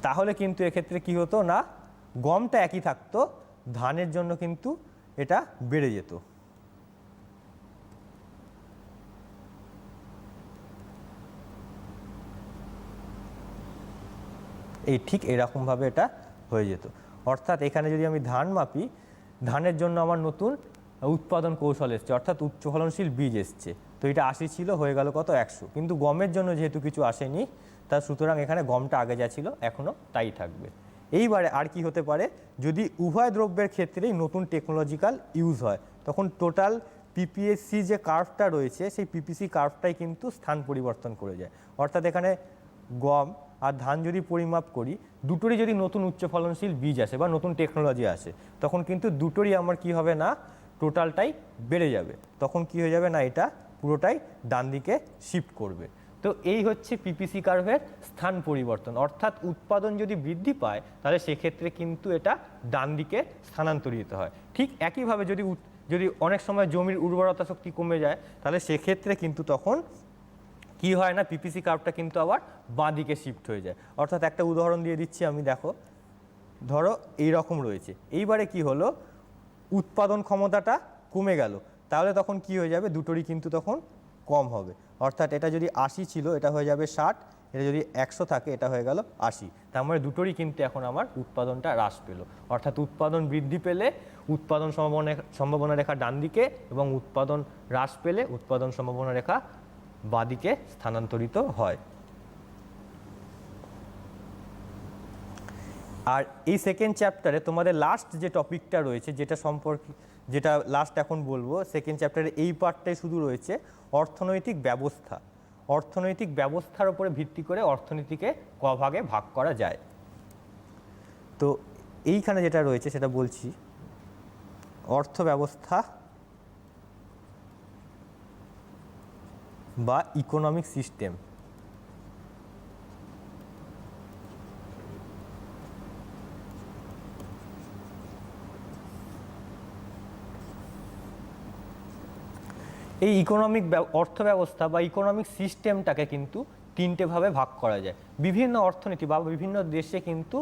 তাহলে কিন্তু এক্ষেত্রে কি হতো না, গমটা একই থাকতো, ধানের জন্য কিন্তু এটা বেড়ে যেত। এই ঠিক এরকমভাবে এটা হয়ে যেত। অর্থাৎ এখানে যদি আমি ধান মাপি, ধানের জন্য আমার নতুন উৎপাদন কৌশল এসছে, অর্থাৎ উচ্চ ফলনশীল বীজ এসছে, তো এটা 80 ছিল, হয়ে গেল কত 100। কিন্তু গমের জন্য যেহেতু কিছু আসেনি, তা সুতরাং এখানে গমটা আগে যা ছিল এখনও তাই থাকবে। এইবারে আর কি হতে পারে, যদি উভয় দ্রব্যের ক্ষেত্রেই নতুন টেকনোলজিক্যাল ইউজ হয়, তখন টোটাল পিপিএসসি যে কার্ভটা রয়েছে সেই পিপিসি কার্ভটাই কিন্তু স্থান পরিবর্তন করে যায়। অর্থাৎ এখানে গম আর ধান যদি পরিমাপ করি, দুটোরই যদি নতুন উচ্চ ফলনশীল বীজ আসে বা নতুন টেকনোলজি আসে, তখন কিন্তু দুটোরই আমার কি হবে না, টোটালটাই বেড়ে যাবে। তখন কি হয়ে যাবে না, এটা পুরোটাই ডান দিকে শিফট করবে। তো এই হচ্ছে পিপিসি কার্ভের স্থান পরিবর্তন, অর্থাৎ উৎপাদন যদি বৃদ্ধি পায় তাহলে সেক্ষেত্রে কিন্তু এটা ডান দিকে স্থানান্তরিত হয়। ঠিক একইভাবে যদি অনেক সময় জমির উর্বরতা শক্তি কমে যায় তাহলে সেক্ষেত্রে কিন্তু তখন কি হয় না, পিপিসি কার্ভটা কিন্তু আবার বাঁ দিকে শিফট হয়ে যায়। অর্থাৎ একটা উদাহরণ দিয়ে দিচ্ছি আমি, দেখো ধরো এই রকম রয়েছে, এইবারে কি হলো, উৎপাদন ক্ষমতাটা কমে গেল, তাহলে তখন কি হয়ে যাবে, দুটোরই কিন্তু তখন কম হবে। অর্থাৎ এটা যদি 80 ছিল এটা হয়ে যাবে 60, এটা যদি 100 থাকে এটা হয়ে গেল 80। তার মানে দুটোরই কিন্তু এখন আমার উৎপাদনটা হ্রাস পেল। অর্থাৎ উৎপাদন বৃদ্ধি পেলে উৎপাদন সম্ভাবনা রেখা ডান দিকে, এবং উৎপাদন হ্রাস পেলে উৎপাদন সম্ভাবনা রেখা বাঁদিকে স্থানান্তরিত হয়। আর এই সেকেন্ড চ্যাপ্টারে তোমাদের লাস্ট যে টপিকটা রয়েছে, যেটা লাস্ট এখন বলবো, সেকেন্ড চ্যাপ্টারে এই পার্টটাই শুধু রয়েছে অর্থনৈতিক ব্যবস্থা। অর্থনৈতিক ব্যবস্থার উপরে ভিত্তি করে অর্থনীতিকে ক ভাগে ভাগ করা যায়। তো এইখানে যেটা রয়েছে সেটা বলছি, অর্থ ব্যবস্থা বা ইকোনমিক সিস্টেম। এই ইকোনমিক অর্থ ব্যবস্থা বা ইকোনমিক সিস্টেমটাকে কিন্তু তিনটে ভাবে ভাগ করা যায়। বিভিন্ন অর্থনীতি বা বিভিন্ন দেশে কিন্তু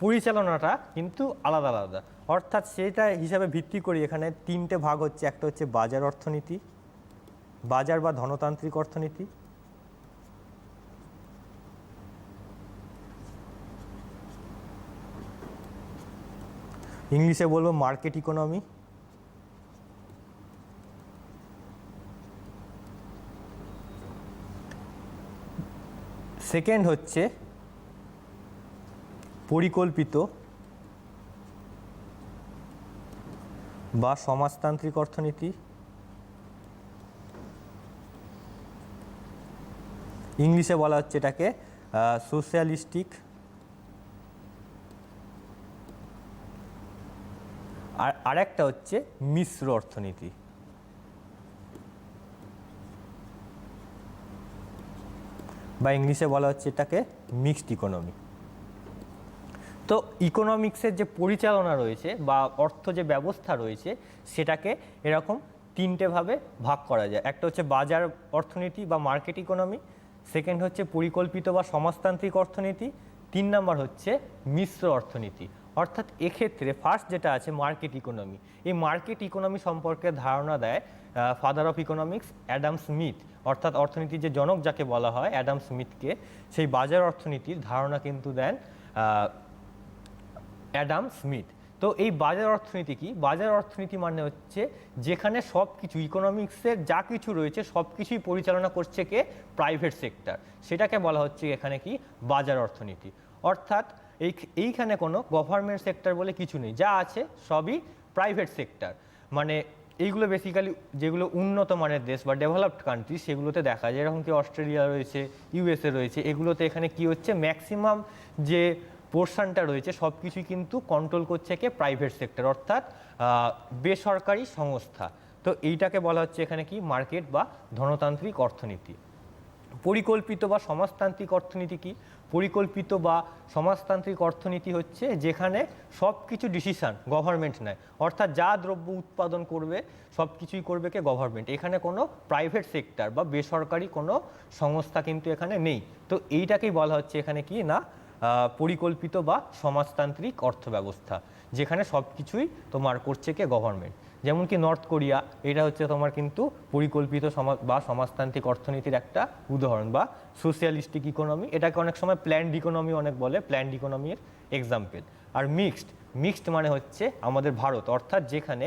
পরিচালনাটা কিন্তু আলাদা আলাদা, অর্থাৎ সেটা হিসাবে ভিত্তি করে এখানে তিনটে ভাগ হচ্ছে। একটা হচ্ছে বাজার অর্থনীতি, বাজার বা ধনতান্ত্রিক অর্থনীতি, ইংলিশে বলবো মার্কেট ইকোনমি, সেকেন্ড হচ্ছে পরিকল্পিত বা সমাজতান্ত্রিক অর্থনীতি, ইংলিশে বলা হচ্ছে এটাকে সোশ্যালিস্টিক, আর আরেকটা হচ্ছে মিশ্র অর্থনীতি। বা ইংলিশে বলা হচ্ছে এটাকে মিক্সড ইকোনমি। তো ইকোনমিক্সের যে পরিচালনা রয়েছে বা অর্থ যে ব্যবস্থা রয়েছে সেটাকে এরকম তিনটে ভাবে ভাগ করা যায়। একটা হচ্ছে বাজার অর্থনীতি বা মার্কেট ইকোনমি, সেকেন্ড হচ্ছে পরিকল্পিত বা সমাজতান্ত্রিক অর্থনীতি, 3 নাম্বার হচ্ছে মিশ্র অর্থনীতি। অর্থাৎ এক্ষেত্রে ফার্স্ট যেটা আছে মার্কেট ইকোনমি, এই মার্কেট ইকোনমি সম্পর্কে ধারণা দেয় father of economics Adam Smith, অর্থাৎ অর্থনীতির যে জনক যাকে বলা হয় অ্যাডাম স্মিথকে। সেই বাজার অর্থনীতির ধারণা কিন্তু দেন অ্যাডাম স্মিথ। তো এই বাজার অর্থনীতি কি? বাজার অর্থনীতি মানে হচ্ছে যেখানে সব কিছু ইকোনমিক্সের যা কিছু রয়েছে সব কিছুই পরিচালনা করছে কে? Private sector. সেটাকে বলা হচ্ছে এখানে কি? বাজার অর্থনীতি। অর্থাৎ এইখানে কোনো গভর্নমেন্ট সেক্টর বলে কিছু নেই, যা আছে সবই প্রাইভেট সেক্টর। মানে এইগুলো বেসিক্যালি যেগুলো উন্নত মানের দেশ বা ডেভেলপড কান্ট্রি সেগুলোতে দেখা যায়, যেরকম কি অস্ট্রেলিয়া রয়েছে, ইউএসএ রয়েছে, এগুলোতে এখানে কি হচ্ছে ম্যাক্সিমাম যে পোর্শনটা রয়েছে সব কিছুই কিন্তু কন্ট্রোল করছে কে? প্রাইভেট সেক্টর, অর্থাৎ বেসরকারি সংস্থা। তো এইটাকে বলা হচ্ছে এখানে কি? মার্কেট বা ধনতান্ত্রিক অর্থনীতি। পরিকল্পিত বা সমাজতান্ত্রিক অর্থনীতি কি? পরিকল্পিত বা সমাজতান্ত্রিক অর্থনীতি হচ্ছে যেখানে সব কিছু ডিসিশন গভর্নমেন্ট নেয়, অর্থাৎ যা দ্রব্য উৎপাদন করবে সব কিছুই করবে কে? গভর্নমেন্ট। এখানে কোনো প্রাইভেট সেক্টর বা বেসরকারি কোনো সংস্থা কিন্তু এখানে নেই। তো এইটাকেই বলা হচ্ছে এখানে কি না পরিকল্পিত বা সমাজতান্ত্রিক অর্থব্যবস্থা, যেখানে সব কিছুই তোমার করছে কে? গভর্নমেন্ট। যেমন কি নর্থ কোরিয়া, এটা হচ্ছে তোমার কিন্তু পরিকল্পিত বা সমাজতান্ত্রিক অর্থনীতির একটা উদাহরণ। বা সোশিয়ালিস্টিক ইকোনমি, এটাকে অনেক সময় প্ল্যান্ড ইকোনমি অনেক বলে, প্ল্যান্ড ইকোনমির এক্সাম্পল। আর মিক্সড মানে হচ্ছে আমাদের ভারত, অর্থাৎ যেখানে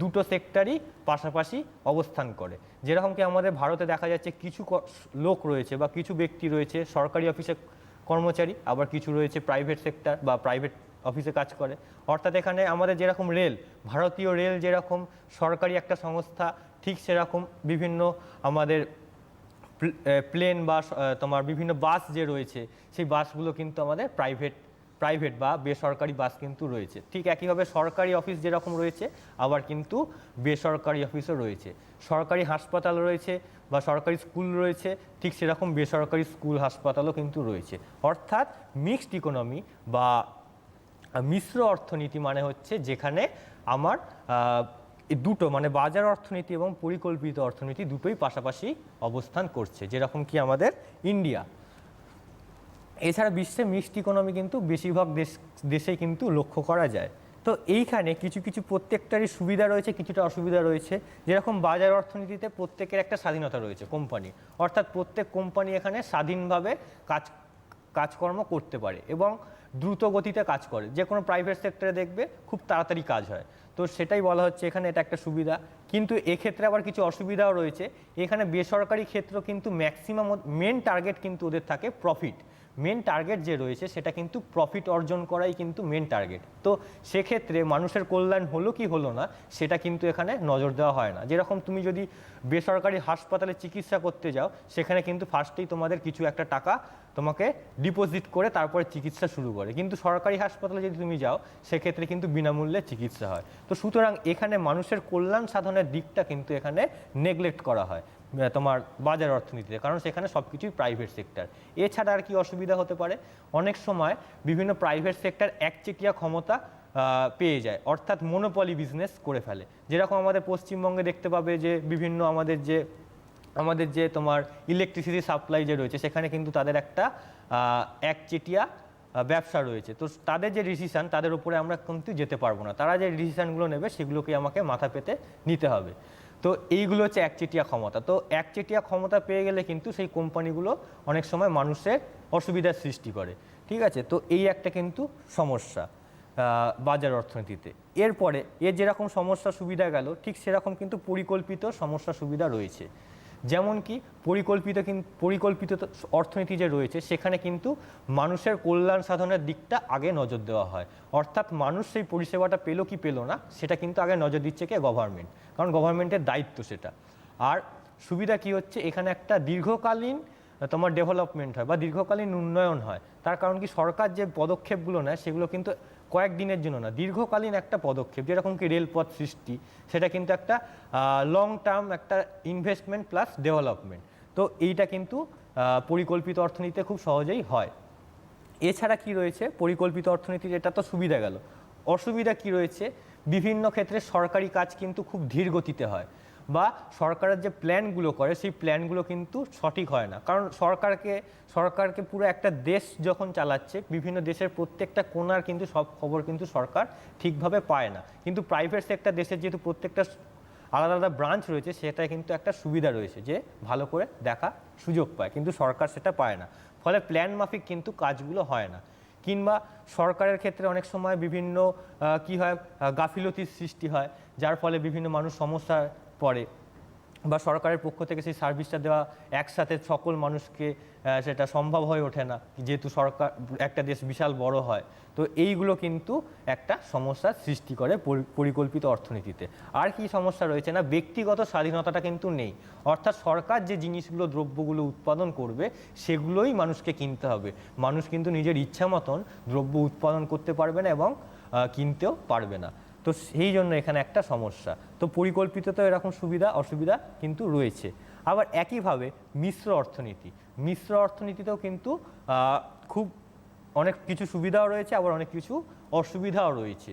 দুটো সেক্টরই পাশাপাশি অবস্থান করে। যেরকম কি আমাদের ভারতে দেখা যাচ্ছে কিছু লোক রয়েছে বা কিছু ব্যক্তি রয়েছে সরকারি অফিসে কর্মচারী, আবার কিছু রয়েছে প্রাইভেট সেক্টর বা প্রাইভেট অফিসে কাজ করে। অর্থাৎ এখানে আমাদের যেরকম রেল, ভারতীয় রেল যেরকম সরকারি একটা সংস্থা, ঠিক সেরকম বিভিন্ন আমাদের প্লেন বা তোমার বিভিন্ন বাস যে রয়েছে সেই বাসগুলো কিন্তু আমাদের প্রাইভেট বা বেসরকারি বাস কিন্তু রয়েছে। ঠিক একইভাবে সরকারি অফিস যেরকম রয়েছে আবার কিন্তু বেসরকারি অফিসও রয়েছে। সরকারি হাসপাতাল রয়েছে বা সরকারি স্কুল রয়েছে, ঠিক সেরকম বেসরকারি স্কুল হাসপাতালও কিন্তু রয়েছে। অর্থাৎ মিক্সড ইকোনমি বা মিশ্র অর্থনীতি মানে হচ্ছে যেখানে আমার দুটো মানে বাজার অর্থনীতি এবং পরিকল্পিত অর্থনীতি দুটোই পাশাপাশি অবস্থান করছে, যেরকম কি আমাদের ইন্ডিয়া। এছাড়া বিশ্বে মিক্সড ইকোনমি কিন্তু বেশিরভাগ দেশেই কিন্তু লক্ষ্য করা যায়। তো এইখানে কিছু কিছু প্রত্যেকটারই সুবিধা রয়েছে, কিছুটা অসুবিধা রয়েছে। যেরকম বাজার অর্থনীতিতে প্রত্যেকের একটা স্বাধীনতা রয়েছে কোম্পানি, অর্থাৎ প্রত্যেক কোম্পানি এখানে স্বাধীনভাবে কাজকর্ম করতে পারে এবং দ্রুত গতিতে কাজ করে। যে কোনো প্রাইভেট সেক্টরে দেখবে খুব তাড়াতাড়ি কাজ হয়, তো সেটাই বলা হচ্ছে এখানে এটা একটা সুবিধা। কিন্তু এক্ষেত্রে আবার কিছু অসুবিধাও রয়েছে। এখানে বেসরকারি ক্ষেত্র কিন্তু ম্যাক্সিমাম মেন টার্গেট কিন্তু ওদের থাকে প্রফিট। মেন টার্গেট যে রয়েছে সেটা কিন্তু প্রফিট অর্জন করাই কিন্তু মেন টার্গেট। তো সেক্ষেত্রে মানুষের কল্যাণ হলো কি হলো না সেটা কিন্তু এখানে নজর দেওয়া হয় না। যেরকম তুমি যদি বেসরকারি হাসপাতালে চিকিৎসা করতে যাও, সেখানে কিন্তু ফার্স্টেই তোমাদের কিছু একটা টাকা তোমাকে ডিপোজিট করে তারপরে চিকিৎসা শুরু করে, কিন্তু সরকারি হাসপাতালে যদি তুমি যাও সেক্ষেত্রে কিন্তু বিনামূল্যে চিকিৎসা হয়। তো সুতরাং এখানে মানুষের কল্যাণ সাধনের দিকটা কিন্তু এখানে নেগলেক্ট করা হয় তোমার বাজার অর্থনীতিতে, কারণ সেখানে সব কিছুই প্রাইভেট সেক্টর। এছাড়া আর কি অসুবিধা হতে পারে, অনেক সময় বিভিন্ন প্রাইভেট সেক্টর একচেটিয়া ক্ষমতা পেয়ে যায়, অর্থাৎ মনোপলি বিজনেস করে ফেলে। যেরকম আমাদের পশ্চিমবঙ্গে দেখতে পাবে যে বিভিন্ন আমাদের যে তোমার ইলেকট্রিসিটি সাপ্লাই যে রয়েছে সেখানে কিন্তু তাদের একটা একচেটিয়া ব্যবসা রয়েছে। তো তাদের যে ডিসিশন তাদের উপরে আমরা কিন্তু যেতে পারবো না, তারা যে ডিসিশনগুলো নেবে সেগুলোকে আমাকে মাথা পেতে নিতে হবে। তো এইগুলো হচ্ছে একচেটিয়া ক্ষমতা। তো একচেটিয়া ক্ষমতা পেয়ে গেলে কিন্তু সেই কোম্পানিগুলো অনেক সময় মানুষের অসুবিধার সৃষ্টি করে, ঠিক আছে। তো এই একটা কিন্তু সমস্যা বাজার অর্থনীতিতে। এরপরে এর যেরকম সমস্যা সুবিধা গেল, ঠিক সেরকম কিন্তু পরিকল্পিত সমস্যা সুবিধা রয়েছে। যেমন কি পরিকল্পিত অর্থনীতি যে রয়েছে সেখানে কিন্তু মানুষের কল্যাণ সাধনের দিকটা আগে নজর দেওয়া হয়, অর্থাৎ মানুষ সেই পরিষেবাটা পেলো কি পেলো না সেটা কিন্তু আগে নজর দিচ্ছে কে? গভর্নমেন্ট, কারণ গভর্নমেন্টের দায়িত্ব সেটা। আর সুবিধা কি হচ্ছে, এখানে একটা দীর্ঘকালীন তোমার ডেভেলপমেন্ট হয় বা দীর্ঘকালীন উন্নয়ন হয়। তার কারণ কি সরকার যে পদক্ষেপগুলো নেয় সেগুলো কিন্তু কয়েকদিনের জন্য না, দীর্ঘকালীন একটা পদক্ষেপ। যেরকম কি রেলপথ সৃষ্টি, সেটা কিন্তু একটা লং টার্ম একটা ইনভেস্টমেন্ট প্লাস ডেভেলপমেন্ট। তো এইটা কিন্তু পরিকল্পিত অর্থনীতিতে খুব সহজেই হয়। এছাড়া কি রয়েছে পরিকল্পিত অর্থনীতির, এটা তো সুবিধা গেল। অসুবিধা কি রয়েছে, বিভিন্ন ক্ষেত্রে সরকারি কাজ কিন্তু খুব ধীর গতিতে হয়, বা সরকারের যে প্ল্যানগুলো করে সেই প্ল্যানগুলো কিন্তু সঠিক হয় না। কারণ সরকারকে পুরো একটা দেশ যখন চালাচ্ছে, বিভিন্ন দেশের প্রত্যেকটা কোণার কিন্তু সব খবর কিন্তু সরকার ঠিকভাবে পায় না। কিন্তু প্রাইভেট সেক্টর দেশের যেহেতু প্রত্যেকটা আলাদা আলাদা ব্রাঞ্চ রয়েছে, সেটা কিন্তু একটা সুবিধা রয়েছে যে ভালো করে দেখা সুযোগ পায়, কিন্তু সরকার সেটা পায় না। ফলে প্ল্যান মাফিক কিন্তু কাজগুলো হয় না। কিংবা সরকারের ক্ষেত্রে অনেক সময় বিভিন্ন কি হয়, গাফিলতির সৃষ্টি হয়, যার ফলে বিভিন্ন মানুষ সমস্যায় পড়ে, বা সরকারের পক্ষ থেকে সেই সার্ভিসটা দেওয়া একসাথে সকল মানুষকে সেটা সম্ভব হয়ে ওঠে না, যেহেতু সরকার একটা দেশ বিশাল বড় হয়। তো এইগুলো কিন্তু একটা সমস্যার সৃষ্টি করে পরিকল্পিত অর্থনীতিতে। আর কি সমস্যা রয়েছে না, ব্যক্তিগত স্বাধীনতাটা কিন্তু নেই, অর্থাৎ সরকার যে জিনিসগুলো দ্রব্যগুলো উৎপাদন করবে সেগুলোই মানুষকে কিনতে হবে। মানুষ কিন্তু নিজের ইচ্ছা মতন দ্রব্য উৎপাদন করতে পারবে না এবং কিনতেও পারবে না। তো সেই জন্য এখানে একটা সমস্যা। তো পরিকল্পিত তো এরকম সুবিধা অসুবিধা কিন্তু রয়েছে। আবার একইভাবে মিশ্র অর্থনীতিতেও কিন্তু খুব অনেক কিছু সুবিধাও রয়েছে, আবার অনেক কিছু অসুবিধাও রয়েছে।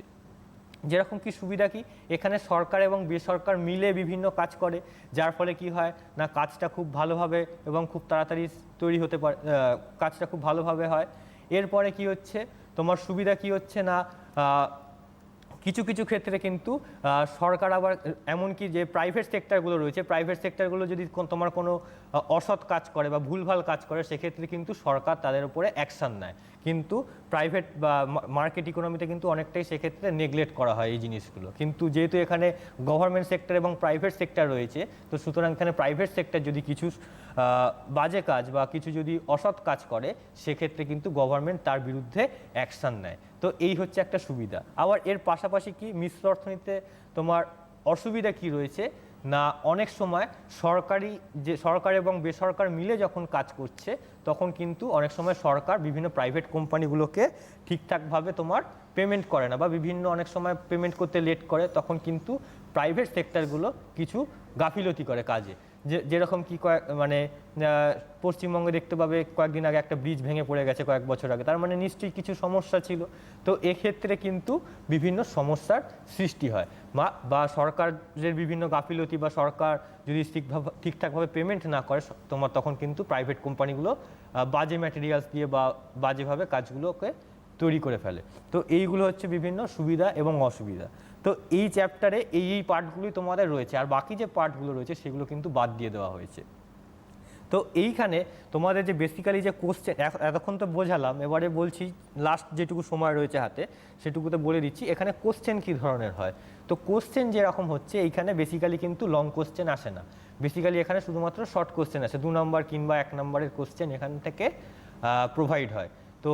যেরকম কি সুবিধা কি, এখানে সরকার এবং বেসরকার মিলে বিভিন্ন কাজ করে, যার ফলে কি হয় না কাজটা খুব ভালোভাবে এবং খুব তাড়াতাড়ি তৈরি হতে পারে, কাজটা খুব ভালোভাবে হয়। এরপরে কি হচ্ছে তোমার সুবিধা কি হচ্ছে না, কিছু কিছু ক্ষেত্রে কিন্তু সরকার আবার এমনকি যে প্রাইভেট সেক্টরগুলো রয়েছে, প্রাইভেট সেক্টরগুলো যদি তোমার কোনো অসৎ কাজ করে বা ভুলভাল কাজ করে, সেক্ষেত্রে কিন্তু সরকার তাদের উপরে অ্যাকশান নেয়। কিন্তু প্রাইভেট বা মার্কেট ইকোনমিতে কিন্তু অনেকটাই সেক্ষেত্রে নেগলেক্ট করা হয় এই জিনিসগুলো। কিন্তু যেহেতু এখানে গভর্নমেন্ট সেক্টর এবং প্রাইভেট সেক্টর রয়েছে, তো সুতরাং এখানে প্রাইভেট সেক্টর যদি কিছু বাজে কাজ বা কিছু যদি অসৎ কাজ করে, সেক্ষেত্রে কিন্তু গভর্নমেন্ট তার বিরুদ্ধে অ্যাকশান নেয়। তো এই হচ্ছে একটা সুবিধা। আবার এর পাশাপাশি কি মিশ্র অর্থনীতিতে তোমার অসুবিধা কি রয়েছে না, অনেক সময় সরকার এবং বেসরকার মিলে যখন কাজ করছে, তখন কিন্তু অনেক সময় সরকার বিভিন্ন প্রাইভেট কোম্পানিগুলোকে ঠিকঠাকভাবে তোমার পেমেন্ট করে না, বা বিভিন্ন অনেক সময় পেমেন্ট করতে লেট করে, তখন কিন্তু প্রাইভেট সেক্টরগুলো কিছু গাফিলতি করে কাজে। যেরকম কি মানে পশ্চিমবঙ্গে দেখতে পাবে কয়েকদিন আগে একটা ব্রিজ ভেঙে পড়ে গেছে কয়েক বছর আগে, তার মানে নিশ্চয়ই কিছু সমস্যা ছিল। তো এক্ষেত্রে কিন্তু বিভিন্ন সমস্যার সৃষ্টি হয়, বা সরকারের বিভিন্ন গাফিলতি, বা সরকার যদি ঠিকঠাকভাবে পেমেন্ট না করে তখন কিন্তু প্রাইভেট কোম্পানিগুলো বাজে ম্যাটেরিয়ালস দিয়ে বা বাজেভাবে কাজগুলোকে তৈরি করে ফেলে। তো এইগুলো হচ্ছে বিভিন্ন সুবিধা এবং অসুবিধা। তো এই চ্যাপ্টারে এই পার্টগুলি তোমাদের রয়েছে, আর বাকি যে পার্টগুলো রয়েছে সেগুলো কিন্তু বাদ দিয়ে দেওয়া হয়েছে। তো এইখানে তোমাদের যে বেসিক্যালি যে কোশ্চেন এতক্ষণ তো বোঝালাম, এবারে বলছি লাস্ট যেটুকু সময় রয়েছে হাতে সেটুকুতে বলে দিচ্ছি এখানে কোশ্চেন কী ধরনের হয়। তো কোশ্চেন যেরকম হচ্ছে এইখানে বেসিক্যালি কিন্তু লং কোশ্চেন আসে না, বেসিক্যালি এখানে শুধুমাত্র শর্ট কোশ্চেন আসে, 2 নম্বর কিংবা 1 নম্বরের কোশ্চেন এখান থেকে প্রোভাইড হয়। তো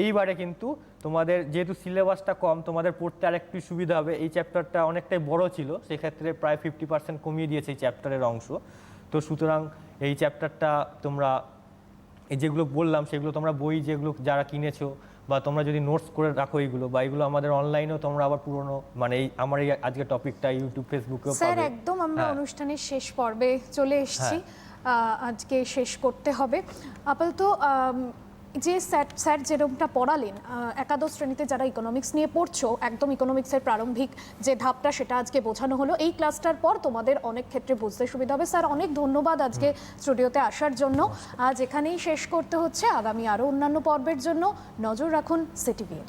এইবারে কিন্তু তোমাদের যেহেতু সিলেবাসটা কম, তোমাদের পড়তে আরেকটু সুবিধা হবে। এই চ্যাপ্টারটা অনেকটাই বড় ছিল, সেক্ষেত্রে প্রায় 50% কমিয়ে দিয়েছে এই চ্যাপ্টারের অংশ। তো সুতরাং এই চ্যাপ্টারটা তোমরা এই যেগুলো বললাম সেগুলো তোমরা বই যেগুলো যারা কিনেছো বা তোমরা যদি নোটস করে রাখো এইগুলো, বা এগুলো আমাদের অনলাইনেও তোমরা আবার পুরনো মানে এই আমার এই আজকে টপিকটা ইউটিউব ফেসবুকেও স্যার পাবে। একদম আমরা হ্যাঁ। অনুষ্ঠানের শেষ পর্বে চলে এসেছি, আজকে শেষ করতে হবে আপাতত। যে স্যার যেরকমটা পড়ালেন, একাদশ শ্রেণীতে যারা ইকোনমিক্স নিয়ে পড়ছো, একদম ইকোনমিক্সের প্রারম্ভিক যে ধাপটা সেটা আজকে বোঝানো হলো। এই ক্লাসটার পর তোমাদের অনেক ক্ষেত্রে বুঝতে সুবিধা হবে। স্যার অনেক ধন্যবাদ আজকে স্টুডিওতে আসার জন্য। আজ এখানেই শেষ করতে হচ্ছে, আগামী আরও অন্যান্য পর্বের জন্য নজর রাখুন সিটিভিএ।